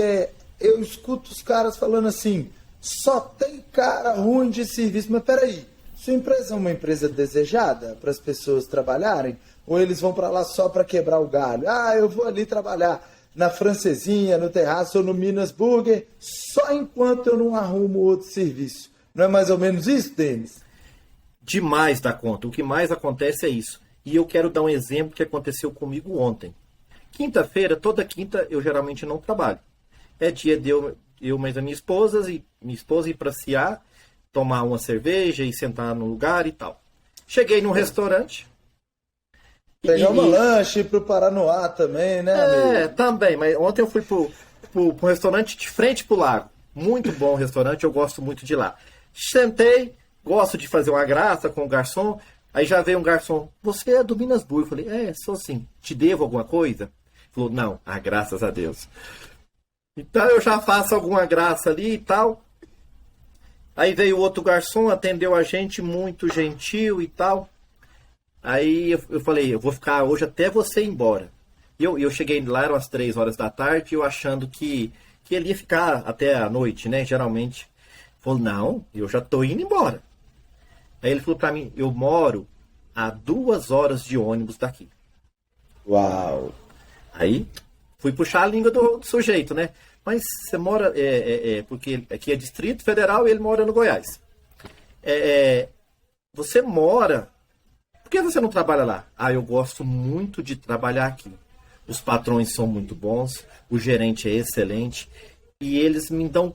eu escuto os caras falando assim, só tem cara ruim de serviço, mas peraí, sua empresa é uma empresa desejada para as pessoas trabalharem? Ou eles vão para lá só para quebrar o galho? Eu vou ali trabalhar na Francesinha, no Terraço ou no Minas Burger, só enquanto eu não arrumo outro serviço. Não é mais ou menos isso, Denis? Demais da conta. O que mais acontece é isso. E eu quero dar um exemplo que aconteceu comigo ontem. Quinta-feira, toda quinta, eu geralmente não trabalho. É dia de eu mais a minha esposa ir passear, tomar uma cerveja e sentar no lugar e tal. Cheguei num restaurante. Pegar uma lanche pro Paranoá também, né, amigo? Também. Mas ontem eu fui pro restaurante de frente pro lago. Muito bom restaurante, eu gosto muito de lá. Sentei, gosto de fazer uma graça com o garçom. Aí já veio um garçom, você é do Minas Burger? Eu falei, sou sim. Te devo alguma coisa? Ele falou, não, graças a Deus. Então eu já faço alguma graça ali e tal. Aí veio outro garçom, atendeu a gente, muito gentil e tal. Aí eu falei, eu vou ficar hoje até você ir embora. E eu cheguei lá, eram as 3 horas da tarde, eu achando que ele ia ficar até a noite, né, geralmente. Falou, não, eu já tô indo embora. Aí ele falou pra mim, eu moro a 2 horas de ônibus daqui. Uau! Aí fui puxar a língua do sujeito, né? Mas você mora, porque aqui é Distrito Federal e ele mora no Goiás. Você mora, por que você não trabalha lá? Eu gosto muito de trabalhar aqui. Os patrões são muito bons, o gerente é excelente e eles me dão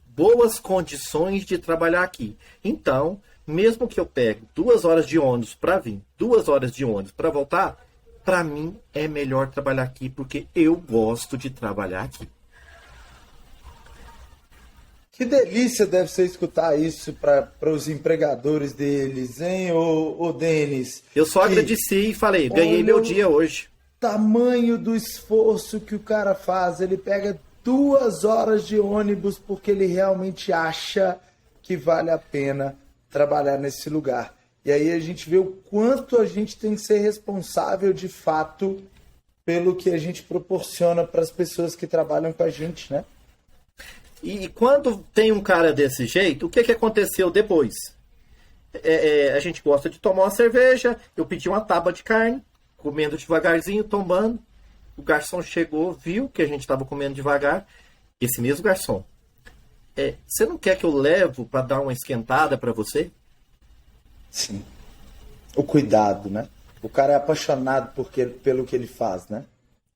boas condições de trabalhar aqui. Então, mesmo que eu pegue 2 horas de ônibus para vir, 2 horas de ônibus para voltar, para mim é melhor trabalhar aqui porque eu gosto de trabalhar aqui. Que delícia deve ser escutar isso para os empregadores deles, hein, ô Denis? Eu só agradeci e falei, ganhei meu dia hoje. Tamanho do esforço que o cara faz, ele pega 2 horas de ônibus porque ele realmente acha que vale a pena trabalhar nesse lugar. E aí a gente vê o quanto a gente tem que ser responsável de fato pelo que a gente proporciona para as pessoas que trabalham com a gente, né? E quando tem um cara desse jeito, o que aconteceu depois? A gente gosta de tomar uma cerveja, eu pedi uma tábua de carne, comendo devagarzinho, tomando. O garçom chegou, viu que a gente estava comendo devagar. Esse mesmo garçom. Você não quer que eu levo para dar uma esquentada para você? Sim. O cuidado, né? O cara é apaixonado pelo que ele faz, né?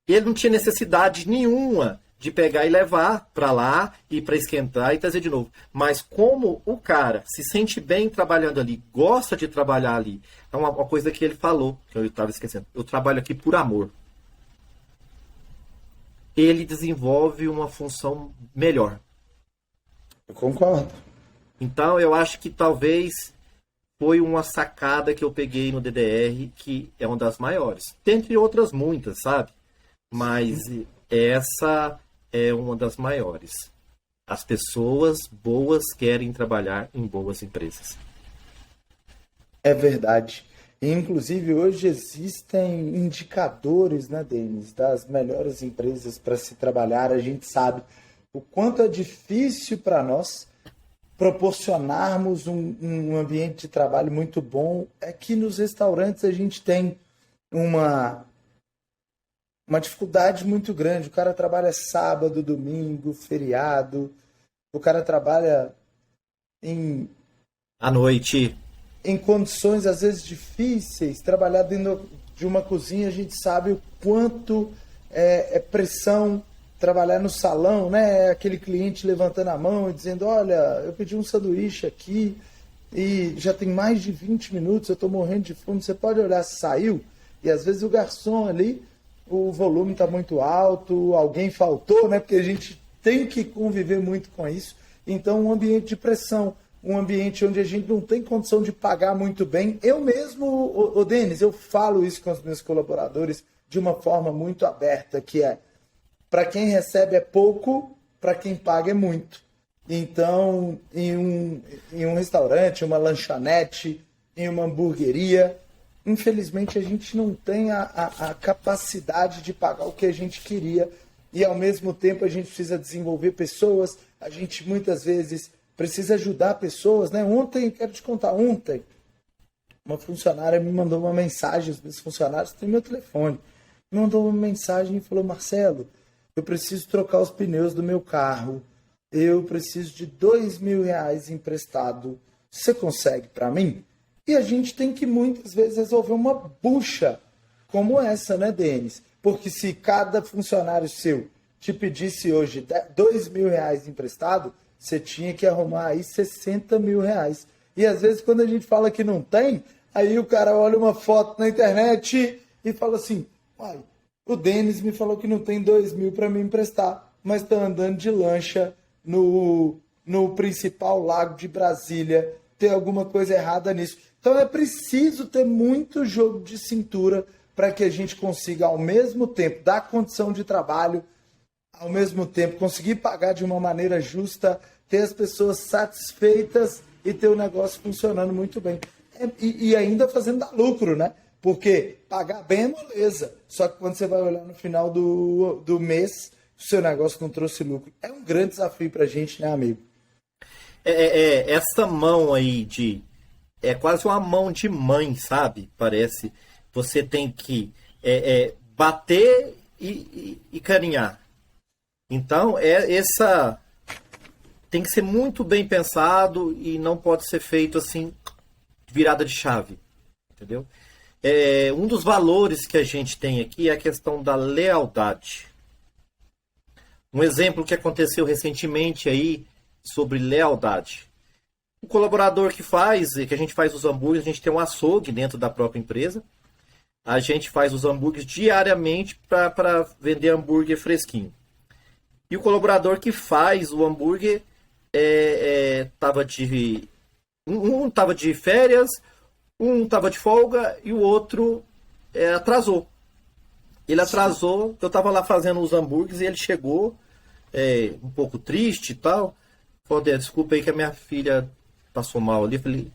Ele não tinha necessidade nenhuma de pegar e levar para lá e para esquentar e trazer de novo. Mas como o cara se sente bem trabalhando ali, gosta de trabalhar ali, é uma coisa que ele falou, que eu estava esquecendo. Eu trabalho aqui por amor. Ele desenvolve uma função melhor. Eu concordo. Então eu acho que talvez foi uma sacada que eu peguei no DDR, que é uma das maiores. Dentre outras muitas, sabe? Mas essa é uma das maiores. As pessoas boas querem trabalhar em boas empresas. É verdade. E, inclusive, hoje existem indicadores, né, Denis, das melhores empresas para se trabalhar. A gente sabe o quanto é difícil para nós proporcionarmos um ambiente de trabalho muito bom. É que nos restaurantes a gente tem uma dificuldade muito grande. O cara trabalha sábado, domingo, feriado. O cara trabalha à noite, em condições às vezes difíceis. Trabalhar dentro de uma cozinha, a gente sabe o quanto é pressão. Trabalhar no salão, né? Aquele cliente levantando a mão e dizendo: olha, eu pedi um sanduíche aqui e já tem mais de 20 minutos, eu estou morrendo de fome, você pode olhar se saiu? E às vezes o garçom ali, o volume está muito alto, alguém faltou, né? Porque a gente tem que conviver muito com isso. Então, um ambiente de pressão, um ambiente onde a gente não tem condição de pagar muito bem. Eu mesmo, o Denis, eu falo isso com os meus colaboradores de uma forma muito aberta, que é: para quem recebe é pouco, para quem paga é muito. Então, em um restaurante, uma lanchonete, em uma hamburgueria, infelizmente a gente não tem a capacidade de pagar o que a gente queria, e ao mesmo tempo a gente precisa desenvolver pessoas, a gente muitas vezes precisa ajudar pessoas, né? Quero te contar, ontem, uma funcionária me mandou uma mensagem, os meus funcionários têm meu telefone, me mandou uma mensagem e falou: Marcelo, eu preciso trocar os pneus do meu carro, eu preciso de R$ 2.000 emprestado, você consegue para mim? E a gente tem que muitas vezes resolver uma bucha como essa, né, Denis? Porque se cada funcionário seu te pedisse hoje R$ 2.000 emprestado, você tinha que arrumar aí R$ 60.000. E às vezes quando a gente fala que não tem, aí o cara olha uma foto na internet e fala assim: uai, o Denis me falou que não tem 2.000 para me emprestar, mas está andando de lancha no principal lago de Brasília. Tem alguma coisa errada nisso. Então é preciso ter muito jogo de cintura para que a gente consiga, ao mesmo tempo, dar condição de trabalho, ao mesmo tempo, conseguir pagar de uma maneira justa, ter as pessoas satisfeitas e ter o negócio funcionando muito bem. E ainda fazendo dar lucro, né? Porque pagar bem é moleza. Só que quando você vai olhar no final do mês, o seu negócio não trouxe lucro. É um grande desafio pra gente, né, amigo? Essa mão aí é quase uma mão de mãe, sabe? Parece. Você tem que bater e carinhar. Então, essa tem que ser muito bem pensado e não pode ser feito assim, virada de chave. Entendeu? Um dos valores que a gente tem aqui é a questão da lealdade. Um exemplo que aconteceu recentemente aí sobre lealdade. O colaborador que a gente faz os hambúrgueres, a gente tem um açougue dentro da própria empresa. A gente faz os hambúrgueres diariamente para vender hambúrguer fresquinho. E o colaborador que faz o hambúrguer um estava de férias, um estava de folga e o outro atrasou. Ele atrasou, eu estava lá fazendo os hambúrgueres e ele chegou um pouco triste e tal. Falei: desculpa aí que a minha filha passou mal ali. Eu falei: o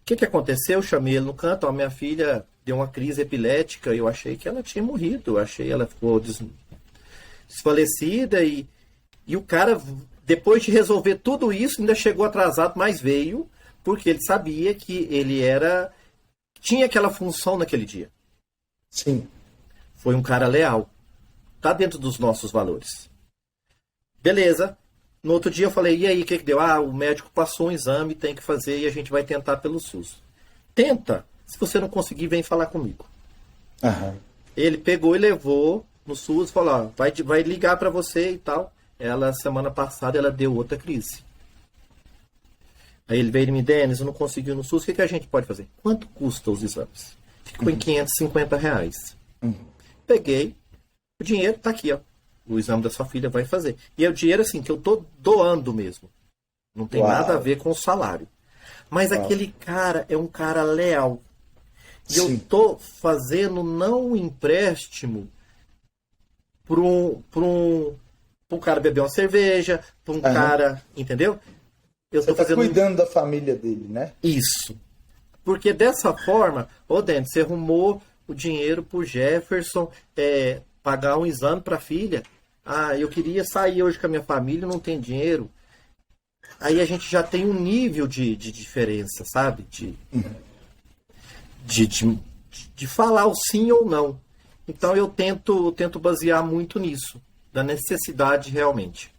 que aconteceu? Eu chamei ele no canto. A minha filha deu uma crise epilética e eu achei que ela tinha morrido. Eu achei que ela ficou desfalecida e o cara, depois de resolver tudo isso, ainda chegou atrasado, mas veio porque ele sabia que ele tinha aquela função naquele dia. Sim. Foi um cara leal. Tá dentro dos nossos valores. Beleza. No outro dia eu falei: e aí, o que deu? O médico passou um exame, tem que fazer e a gente vai tentar pelo SUS. Tenta. Se você não conseguir, vem falar comigo. Uhum. Ele pegou e levou no SUS, falou, ó, vai ligar para você e tal. Ela, semana passada, ela deu outra crise. Aí ele veio e me, Denis, eu não consegui no SUS, o que a gente pode fazer? Quanto custa os exames? Ficou em R$ 550. Peguei, o dinheiro tá aqui, ó. O exame da sua filha vai fazer. E é o dinheiro, assim, que eu tô doando mesmo. Não tem nada a ver com o salário. Mas aquele cara é um cara leal. E Sim. eu tô fazendo não um empréstimo para um cara beber uma cerveja, para um cara, entendeu? Eu Você tô tá fazendo cuidando da família dele, né? isso. Porque dessa forma, Denis, você arrumou o dinheiro pro Jefferson pagar um exame para a filha. Ah, eu queria sair hoje com a minha família, não tem dinheiro. Aí a gente já tem um nível de diferença, sabe? De falar o sim ou não. Então eu tento basear muito nisso, da necessidade realmente.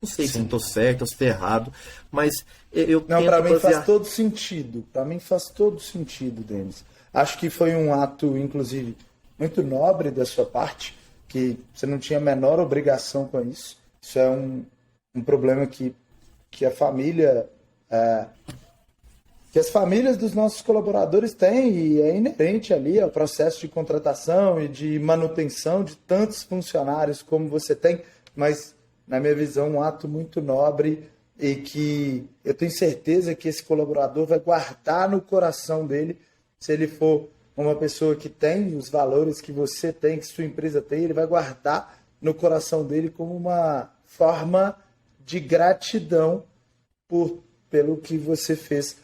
Não sei se estou certo ou se estou errado, mas eu Não, tento para mim basear... faz todo sentido. Para mim faz todo sentido, Denis. Acho que foi um ato, inclusive, muito nobre da sua parte, que você não tinha a menor obrigação com isso. Isso é um problema que a família... que as famílias dos nossos colaboradores têm e é inerente ali ao processo de contratação e de manutenção de tantos funcionários como você tem, mas, na minha visão, um ato muito nobre e que eu tenho certeza que esse colaborador vai guardar no coração dele, se ele for uma pessoa que tem os valores que você tem, que sua empresa tem, ele vai guardar no coração dele como uma forma de gratidão pelo que você fez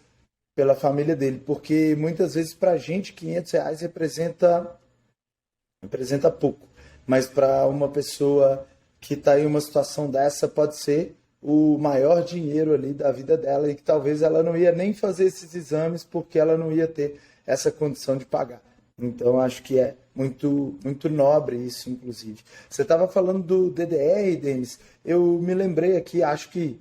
pela família dele, porque muitas vezes para a gente R$ 500 representa pouco, mas para uma pessoa que está em uma situação dessa pode ser o maior dinheiro ali da vida dela e que talvez ela não ia nem fazer esses exames porque ela não ia ter essa condição de pagar. Então acho que é muito, muito nobre isso, inclusive. Você estava falando do DDR, Denis, eu me lembrei aqui, acho que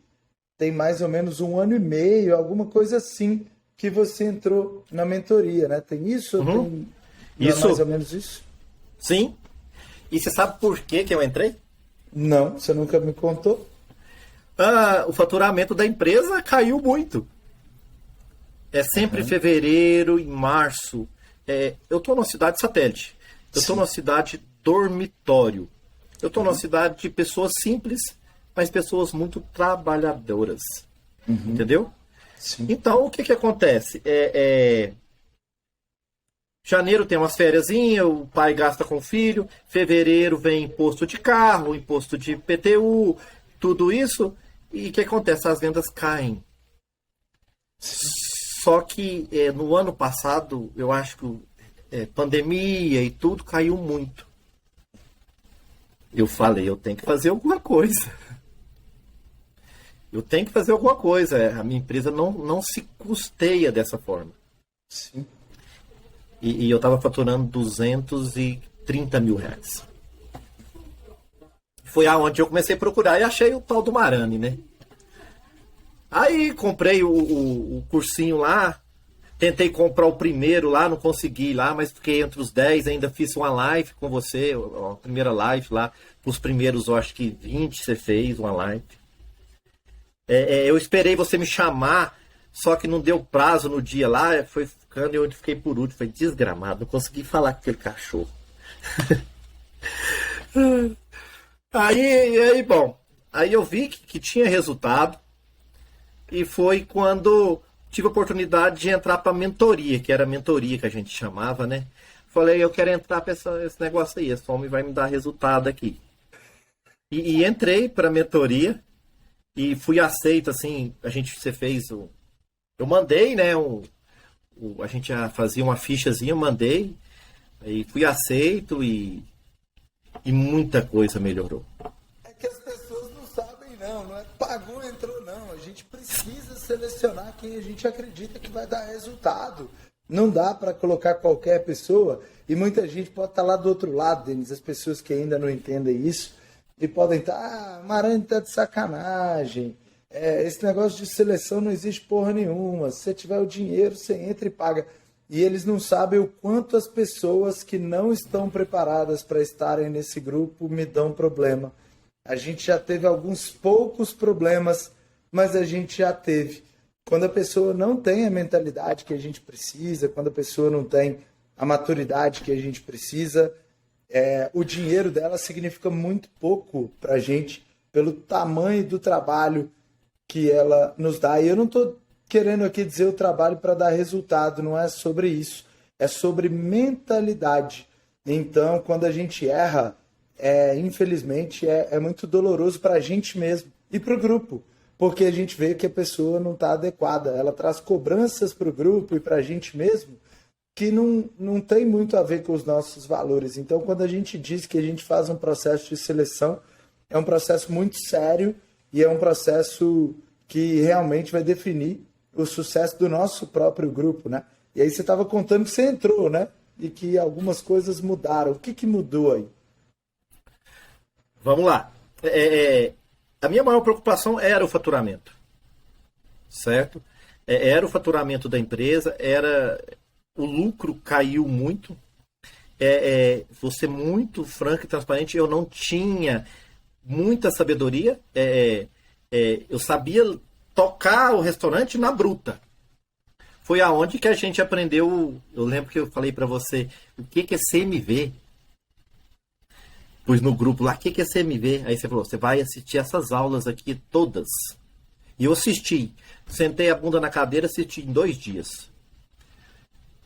tem mais ou menos 1 ano e meio, alguma coisa assim, que você entrou na mentoria, né? Tem isso? Uhum. Tem Isso. mais ou menos isso? Sim. E você sabe por que eu entrei? Não, você nunca me contou. O faturamento da empresa caiu muito. É sempre fevereiro, em março. Eu estou numa cidade satélite. Eu estou numa cidade dormitório. Eu estou numa cidade de pessoas simples, mas pessoas muito trabalhadoras. Entendeu? Sim. Então, o que acontece? Janeiro tem umas fériasinhas, o pai gasta com o filho. Fevereiro vem imposto de carro, imposto de PTU, tudo isso. E o que acontece? As vendas caem. Só que no ano passado, eu acho que pandemia e tudo caiu muito. Eu falei, eu tenho que fazer alguma coisa. Eu tenho que fazer alguma coisa. A minha empresa não se custeia dessa forma. Sim. E eu estava faturando R$ 230 mil. Foi aonde eu comecei a procurar e achei o tal do Marani, né? Aí comprei o cursinho lá, tentei comprar o primeiro lá, não consegui lá, mas fiquei entre os 10, ainda fiz uma live com você, a primeira live lá, os primeiros, eu acho que 20 você fez uma live. Eu esperei você me chamar, só que não deu prazo no dia lá, foi ficando e eu fiquei por último, foi desgramado, não consegui falar com aquele cachorro. Aí eu vi que tinha resultado e foi quando tive a oportunidade de entrar para a mentoria, que era a mentoria que a gente chamava, né? Falei, eu quero entrar para esse negócio aí, esse homem vai me dar resultado aqui. E entrei para a mentoria e fui aceito, assim, você fez eu mandei, né, a gente já fazia uma fichazinha, eu mandei, aí fui aceito e muita coisa melhorou. É que as pessoas não sabem não é pagou, entrou não, a gente precisa selecionar quem a gente acredita que vai dar resultado. Não dá para colocar qualquer pessoa, e muita gente pode estar lá do outro lado, Denis, as pessoas que ainda não entendem isso, e podem estar, Marani tá de sacanagem, esse negócio de seleção não existe porra nenhuma, se você tiver o dinheiro, você entra e paga. e eles não sabem o quanto as pessoas que não estão preparadas para estarem nesse grupo me dão problema. A gente já teve alguns poucos problemas, mas a gente já teve. Quando a pessoa não tem a mentalidade que a gente precisa, quando a pessoa não tem a maturidade que a gente precisa, o dinheiro dela significa muito pouco para a gente, pelo tamanho do trabalho que ela nos dá. E eu não estou querendo aqui dizer o trabalho para dar resultado, não é sobre isso. É sobre mentalidade. Então, quando a gente erra, infelizmente, é muito doloroso para a gente mesmo e para o grupo, porque a gente vê que a pessoa não está adequada. Ela traz cobranças para o grupo e para a gente mesmo que não tem muito a ver com os nossos valores. Então, quando a gente diz que a gente faz um processo de seleção, é um processo muito sério e é um processo que realmente vai definir o sucesso do nosso próprio grupo, né? E aí você estava contando que você entrou, né? E que algumas coisas mudaram. O que mudou aí? Vamos lá. A minha maior preocupação era o faturamento, certo? Era o faturamento da empresa, o lucro caiu muito. Vou ser muito franco e transparente, eu não tinha muita sabedoria. Eu sabia tocar o restaurante na bruta. Foi aonde que a gente aprendeu. Eu lembro que eu falei para você o que é CMV. Pus no grupo lá, o que é CMV? Aí você falou, você vai assistir essas aulas aqui todas. E eu assisti. Sentei a bunda na cadeira, assisti em 2 dias.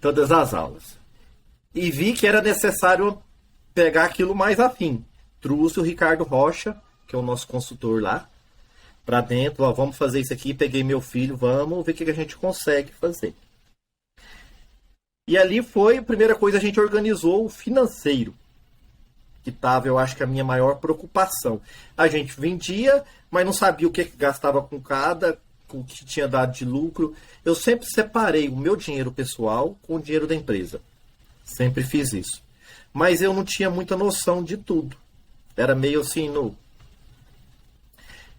Todas as aulas. E vi que era necessário pegar aquilo mais afim. Trouxe o Ricardo Rocha, que é o nosso consultor lá, para dentro. Ó, vamos fazer isso aqui. Peguei meu filho, vamos ver o que a gente consegue fazer. E ali foi a primeira coisa, a gente organizou o financeiro, que estava, eu acho que a minha maior preocupação. A gente vendia, mas não sabia o que gastava com cada, com o que tinha dado de lucro. Eu sempre separei o meu dinheiro pessoal com o dinheiro da empresa. Sempre fiz isso. Mas eu não tinha muita noção de tudo. Era meio assim,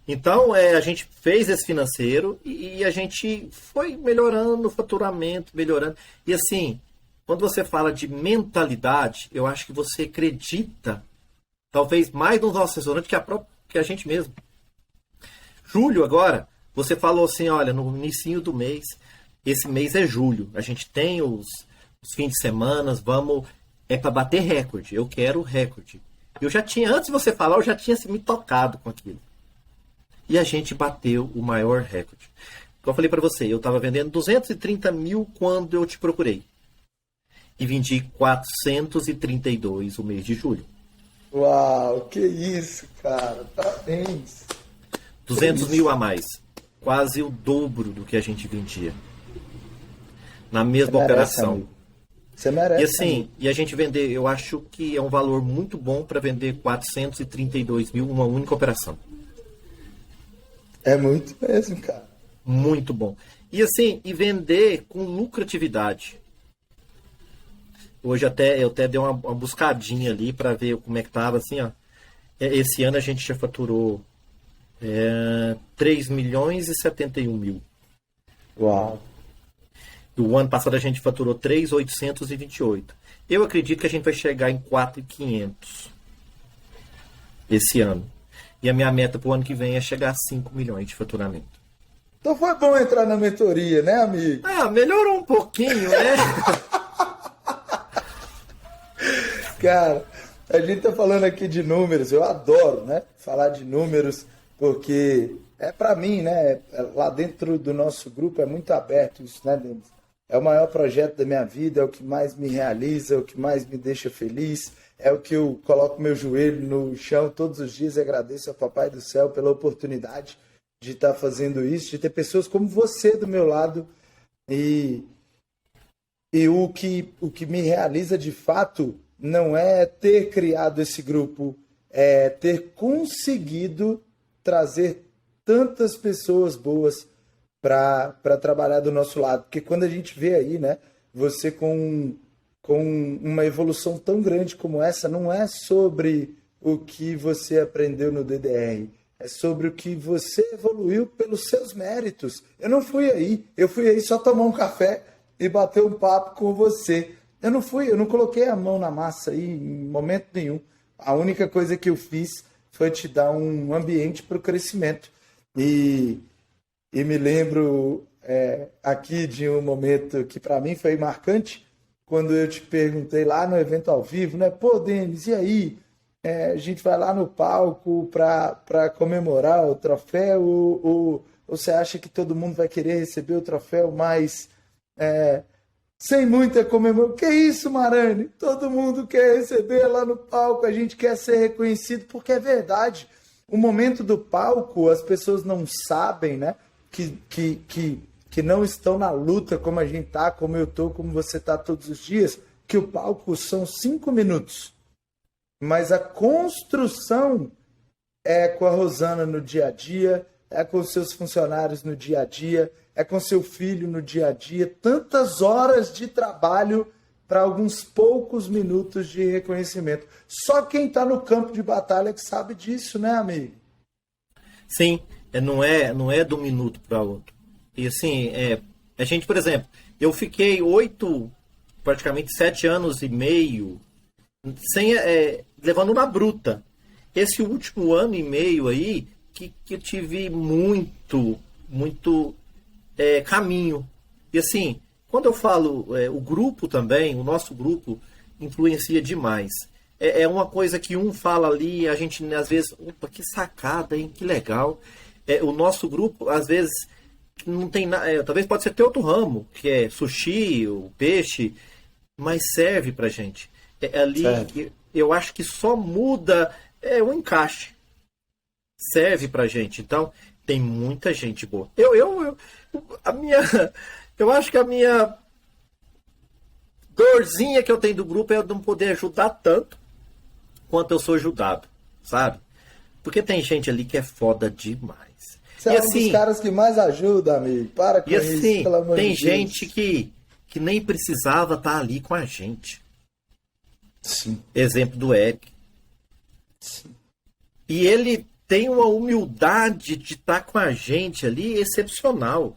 Então, a gente fez esse financeiro e a gente foi melhorando o faturamento, melhorando. E assim, quando você fala de mentalidade, eu acho que você acredita, talvez mais nos nossos restaurantes que a gente mesmo. Julho agora, você falou assim, olha, no inicinho do mês, esse mês é julho, a gente tem os fins de semana, é para bater recorde, eu quero recorde. Eu já tinha, antes de você falar, eu já tinha me tocado com aquilo. E a gente bateu o maior recorde. Como eu falei para você, eu estava vendendo 230 mil quando eu te procurei. E vendi 432 o mês de julho. Uau, que isso, cara. Parabéns. 200 mil a mais. Quase o dobro do que a gente vendia. Na mesma operação. Amigo. Você merece. E assim, amigo. e a gente vender, eu acho que é um valor muito bom para vender 432 mil uma única operação. É muito mesmo, cara. Muito bom. E assim, e vender com lucratividade. Hoje eu até dei uma buscadinha ali para ver como é que tava, assim, ó. Esse ano a gente já faturou 3 milhões e 71 mil. Uau. E o ano passado a gente faturou 3.828. Eu acredito que a gente vai chegar em 4.500 esse ano. E a minha meta para o ano que vem é chegar a 5 milhões de faturamento. Então foi bom entrar na mentoria, né, amigo? Melhorou um pouquinho, né? Cara, a gente tá falando aqui de números, eu adoro, né? Falar de números, porque para mim, né? Lá dentro do nosso grupo é muito aberto isso, né, Denis? É o maior projeto da minha vida, é o que mais me realiza, é o que mais me deixa feliz, é o que eu coloco meu joelho no chão todos os dias e agradeço ao Papai do Céu pela oportunidade de estar fazendo isso, de ter pessoas como você do meu lado e o que me realiza de fato não é ter criado esse grupo, é ter conseguido trazer tantas pessoas boas para trabalhar do nosso lado. Porque quando a gente vê aí, né, você com uma evolução tão grande como essa, não é sobre o que você aprendeu no DDR, é sobre o que você evoluiu pelos seus méritos. Eu não fui aí, eu fui aí só tomar um café e bater um papo com você. Eu não coloquei a mão na massa aí em momento nenhum. A única coisa que eu fiz foi te dar um ambiente para o crescimento. E me lembro aqui de um momento que para mim foi marcante, quando eu te perguntei lá no evento ao vivo, né? Pô, Denis, e aí? A gente vai lá no palco para comemorar o troféu ou você acha que todo mundo vai querer receber o troféu, mas sem muita comemoração? Que isso, Marani? Todo mundo quer receber lá no palco, a gente quer ser reconhecido, porque é verdade. O momento do palco, as pessoas não sabem, né? Que não estão na luta como a gente tá, como eu tô, como você tá todos os dias, que o palco são 5 minutos. Mas a construção é com a Rosana no dia a dia, é com seus funcionários no dia a dia, é com seu filho no dia a dia. Tantas horas de trabalho para alguns poucos minutos de reconhecimento. Só quem está no campo de batalha que sabe disso, né, amigo? Sim, não é de um minuto para outro. E assim, a gente, por exemplo, eu fiquei praticamente 7 anos e meio, levando na bruta. Esse último ano e meio aí, que eu tive muito caminho. E assim, quando eu falo o grupo também, o nosso grupo influencia demais. É uma coisa que um fala ali, a gente às vezes, opa, que sacada, hein, que legal. O nosso grupo, às vezes, não tem nada. Talvez pode ser ter outro ramo, que é sushi, o peixe, mas serve pra gente. Ali que eu acho que só muda o encaixe. Serve pra gente. Então, tem muita gente boa. Eu acho que a minha dorzinha que eu tenho do grupo é não poder ajudar tanto quanto eu sou ajudado, sabe? Porque tem gente ali que é foda demais. Você é um dos caras que mais ajuda, amigo. Para com isso, pelo amor de Deus. Tem gente que nem precisava estar ali com a gente. Sim. Exemplo do Eric. Sim. E ele tem uma humildade de estar com a gente ali excepcional.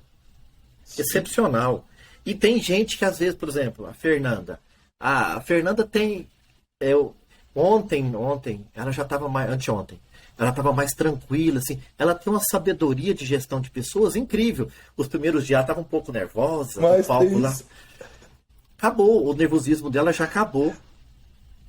Sim. Excepcional. E tem gente que às vezes, por exemplo, a Fernanda. A Fernanda tem... Ontem, ela já estava mais... Anteontem. Ela estava mais tranquila, assim. Ela tem uma sabedoria de gestão de pessoas incrível. Os primeiros dias ela estava um pouco nervosa. Mas o palco lá. Acabou. O nervosismo dela já acabou.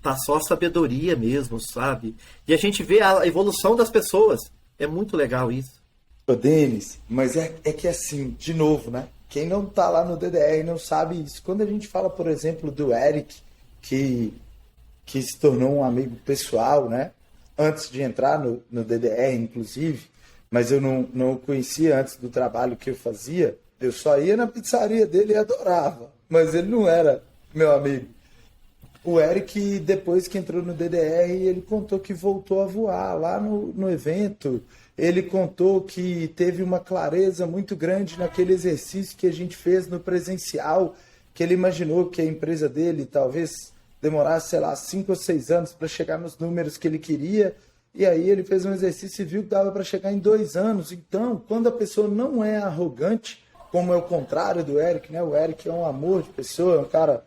Tá só sabedoria mesmo, sabe? E a gente vê a evolução das pessoas. É muito legal isso. Ô, Denis, mas é que assim, de novo, né? Quem não tá lá no DDR não sabe isso. Quando a gente fala, por exemplo, do Eric, que se tornou um amigo pessoal, né? Antes de entrar no DDR, inclusive, mas eu não o conhecia antes do trabalho que eu fazia. Eu só ia na pizzaria dele e adorava, mas ele não era meu amigo. O Eric, depois que entrou no DDR, ele contou que voltou a voar lá no evento. Ele contou que teve uma clareza muito grande naquele exercício que a gente fez no presencial, que ele imaginou que a empresa dele talvez demorasse, sei lá, 5 ou 6 anos para chegar nos números que ele queria. E aí ele fez um exercício e viu que dava para chegar em 2 anos. Então, quando a pessoa não é arrogante, como é o contrário do Eric, né? O Eric é um amor de pessoa, é um cara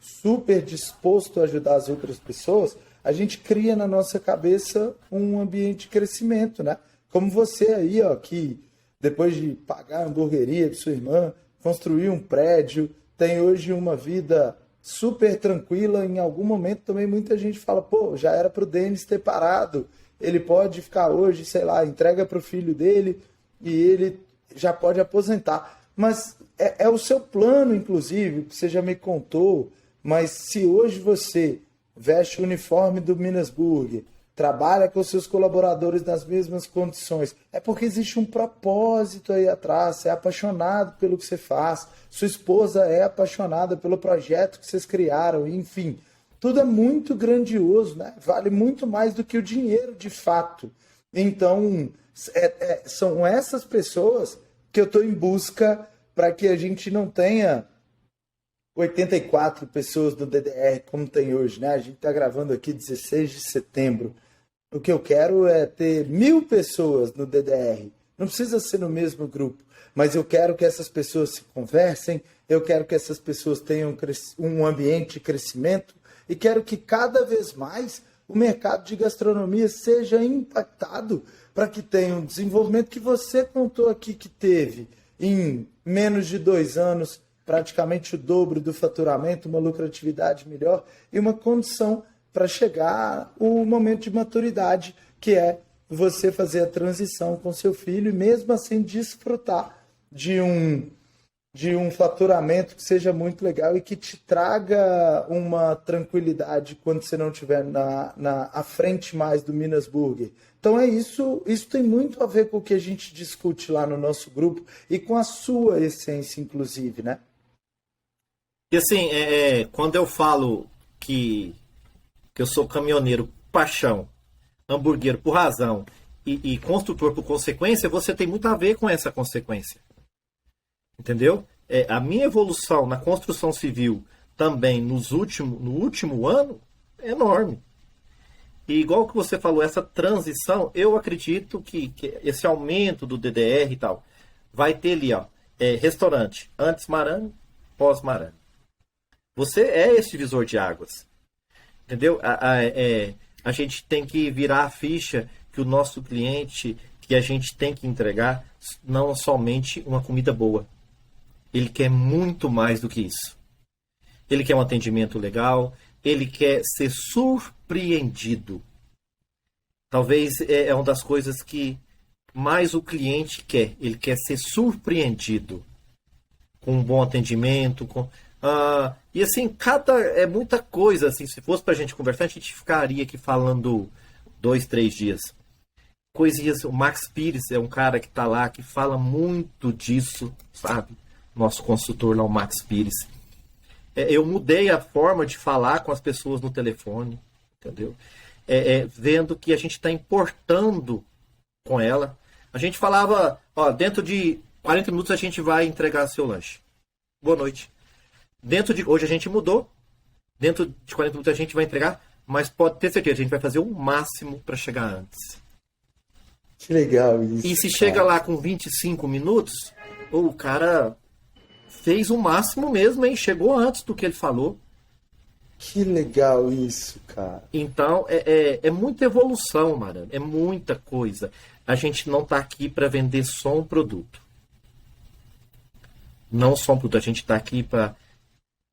super disposto a ajudar as outras pessoas, a gente cria na nossa cabeça um ambiente de crescimento, né? Como você aí, ó, que depois de pagar a hamburgueria de sua irmã, construir um prédio, tem hoje uma vida super tranquila. Em algum momento também muita gente fala, pô, já era pro Denis ter parado, ele pode ficar hoje, sei lá, entrega pro filho dele e ele já pode aposentar. Mas é o seu plano, inclusive, que você já me contou. Mas se hoje você veste o uniforme do Minas Burger, trabalha com seus colaboradores nas mesmas condições, é porque existe um propósito aí atrás, você é apaixonado pelo que você faz, sua esposa é apaixonada pelo projeto que vocês criaram, enfim, tudo é muito grandioso, né? Vale muito mais do que o dinheiro de fato. Então, são essas pessoas que eu estou em busca para que a gente não tenha 84 pessoas no DDR, como tem hoje, né? A gente está gravando aqui 16 de setembro. O que eu quero é ter 1000 pessoas no DDR, Não precisa ser no mesmo grupo, mas eu quero que essas pessoas se conversem, eu quero que essas pessoas tenham um ambiente de crescimento e quero que cada vez mais o mercado de gastronomia seja impactado para que tenha um desenvolvimento que você contou aqui que teve em menos de 2 anos, praticamente o dobro do faturamento, uma lucratividade melhor e uma condição para chegar o momento de maturidade, que é você fazer a transição com seu filho e mesmo assim desfrutar de um faturamento que seja muito legal e que te traga uma tranquilidade quando você não estiver à frente mais do Minas Burger. Então é isso tem muito a ver com o que a gente discute lá no nosso grupo e com a sua essência, inclusive, né? E assim, quando eu falo que eu sou caminhoneiro por paixão, hamburguero por razão e construtor por consequência, você tem muito a ver com essa consequência. Entendeu? A minha evolução na construção civil também no último ano é enorme. E igual que você falou, essa transição, eu acredito que esse aumento do DDR e tal, vai ter ali, ó, restaurante antes Marani, pós Marani. Você é esse divisor de águas. Entendeu? A gente tem que virar a ficha que o nosso cliente, que a gente tem que entregar, não somente uma comida boa. Ele quer muito mais do que isso. Ele quer um atendimento legal, ele quer ser surpreendido. Talvez é uma das coisas que mais o cliente quer. Ele quer ser surpreendido com um bom atendimento, e assim, é muita coisa, assim, se fosse pra gente conversar, a gente ficaria aqui falando 2, 3 dias. Coisinhas, o Max Pires é um cara que tá lá, que fala muito disso, sabe? Nosso consultor lá, o Max Pires. Eu mudei a forma de falar com as pessoas no telefone, entendeu? Vendo que a gente está importando com ela. A gente falava, ó, dentro de 40 minutos a gente vai entregar seu lanche. Boa noite. Hoje a gente mudou. Dentro de 40 minutos a gente vai entregar, mas pode ter certeza, a gente vai fazer o máximo para chegar antes. Que legal isso. E se chega lá com 25 minutos, o cara fez o máximo mesmo, hein? Chegou antes do que ele falou. Que legal isso, cara. Então, é muita evolução, Marana. É muita coisa. A gente não está aqui para vender só um produto. Não só um produto. A gente está aqui para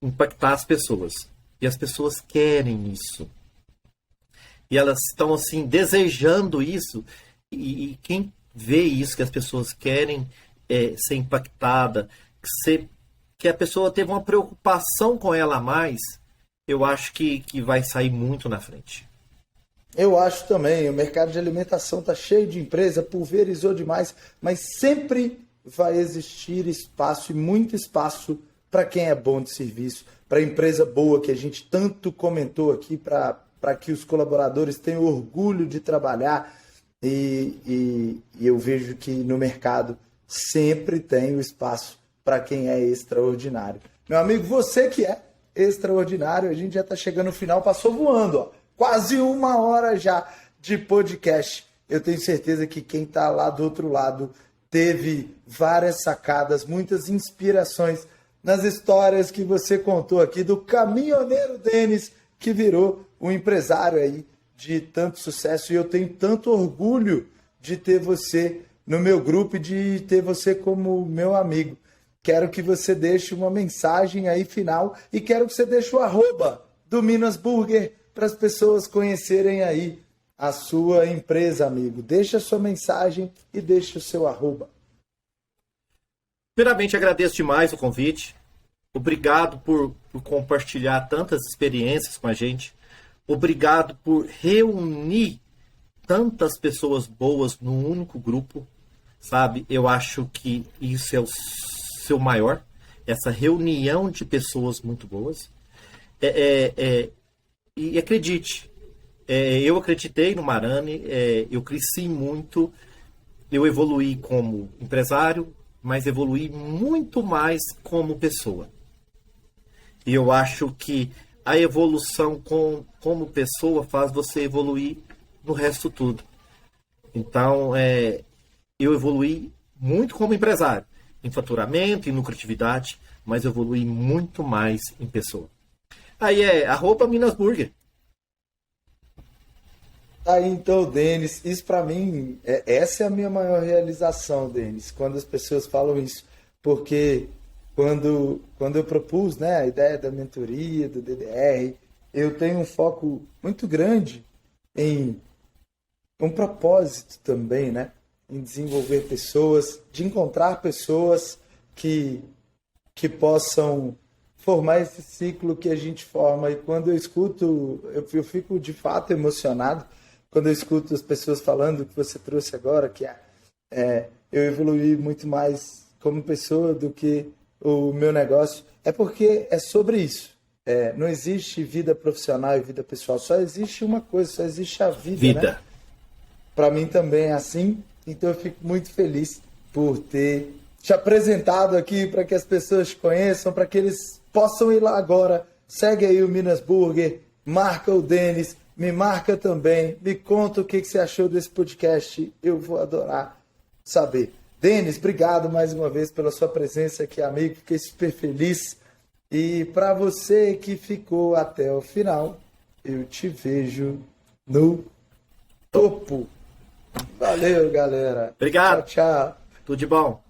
impactar as pessoas. E as pessoas querem isso. E elas estão, assim, desejando isso. E quem vê isso, que as pessoas querem ser impactada, que a pessoa teve uma preocupação com ela a mais, eu acho que vai sair muito na frente. Eu acho também. O mercado de alimentação está cheio de empresa, pulverizou demais, mas sempre vai existir espaço e muito espaço para quem é bom de serviço, para empresa boa que a gente tanto comentou aqui, para que os colaboradores tenham orgulho de trabalhar. E eu vejo que no mercado sempre tem o espaço para quem é extraordinário. Meu amigo, você que é extraordinário, a gente já está chegando no final, passou voando, ó. Quase 1 hora já de podcast. Eu tenho certeza que quem está lá do outro lado teve várias sacadas, muitas inspirações nas histórias que você contou aqui do caminhoneiro Denis, que virou um empresário aí de tanto sucesso. E eu tenho tanto orgulho de ter você no meu grupo e de ter você como meu amigo. Quero que você deixe uma mensagem aí final e quero que você deixe o arroba do Minas Burger para as pessoas conhecerem aí a sua empresa, amigo. Deixa a sua mensagem e deixa o seu arroba. Primeiramente, agradeço demais o convite. Obrigado por compartilhar tantas experiências com a gente. Obrigado por reunir tantas pessoas boas num único grupo, sabe? Eu acho que isso é o seu maior, essa reunião de pessoas muito boas. E acredite, eu acreditei no Marani, eu cresci muito, eu evoluí como empresário, mas evoluí muito mais como pessoa. E eu acho que a evolução como pessoa faz você evoluir no resto tudo. Então, eu evoluí muito como empresário, em faturamento, em lucratividade, mas eu evoluí muito mais em pessoa. Aí é @MinasBurger. Aí então, Denis, isso para mim, essa é a minha maior realização, Denis, quando as pessoas falam isso, porque quando eu propus, né, a ideia da mentoria, do DDR, eu tenho um foco muito grande em um propósito também, né, em desenvolver pessoas, de encontrar pessoas que possam formar esse ciclo que a gente forma. E quando eu escuto, eu fico de fato emocionado quando eu escuto as pessoas falando o que você trouxe agora, que eu evoluí muito mais como pessoa do que o meu negócio. É porque é sobre isso. Não existe vida profissional e vida pessoal, só existe uma coisa, só existe a vida. Né? Para mim também é assim, então eu fico muito feliz por ter te apresentado aqui para que as pessoas te conheçam, para que eles possam ir lá agora. Segue aí o Minas Burger, marca o Denis, me marca também, me conta o que você achou desse podcast, eu vou adorar saber. Denis, obrigado mais uma vez pela sua presença aqui, amigo, fiquei super feliz. E para você que ficou até o final, eu te vejo no topo. Valeu, galera. Obrigado. Tchau, tchau. Tudo de bom.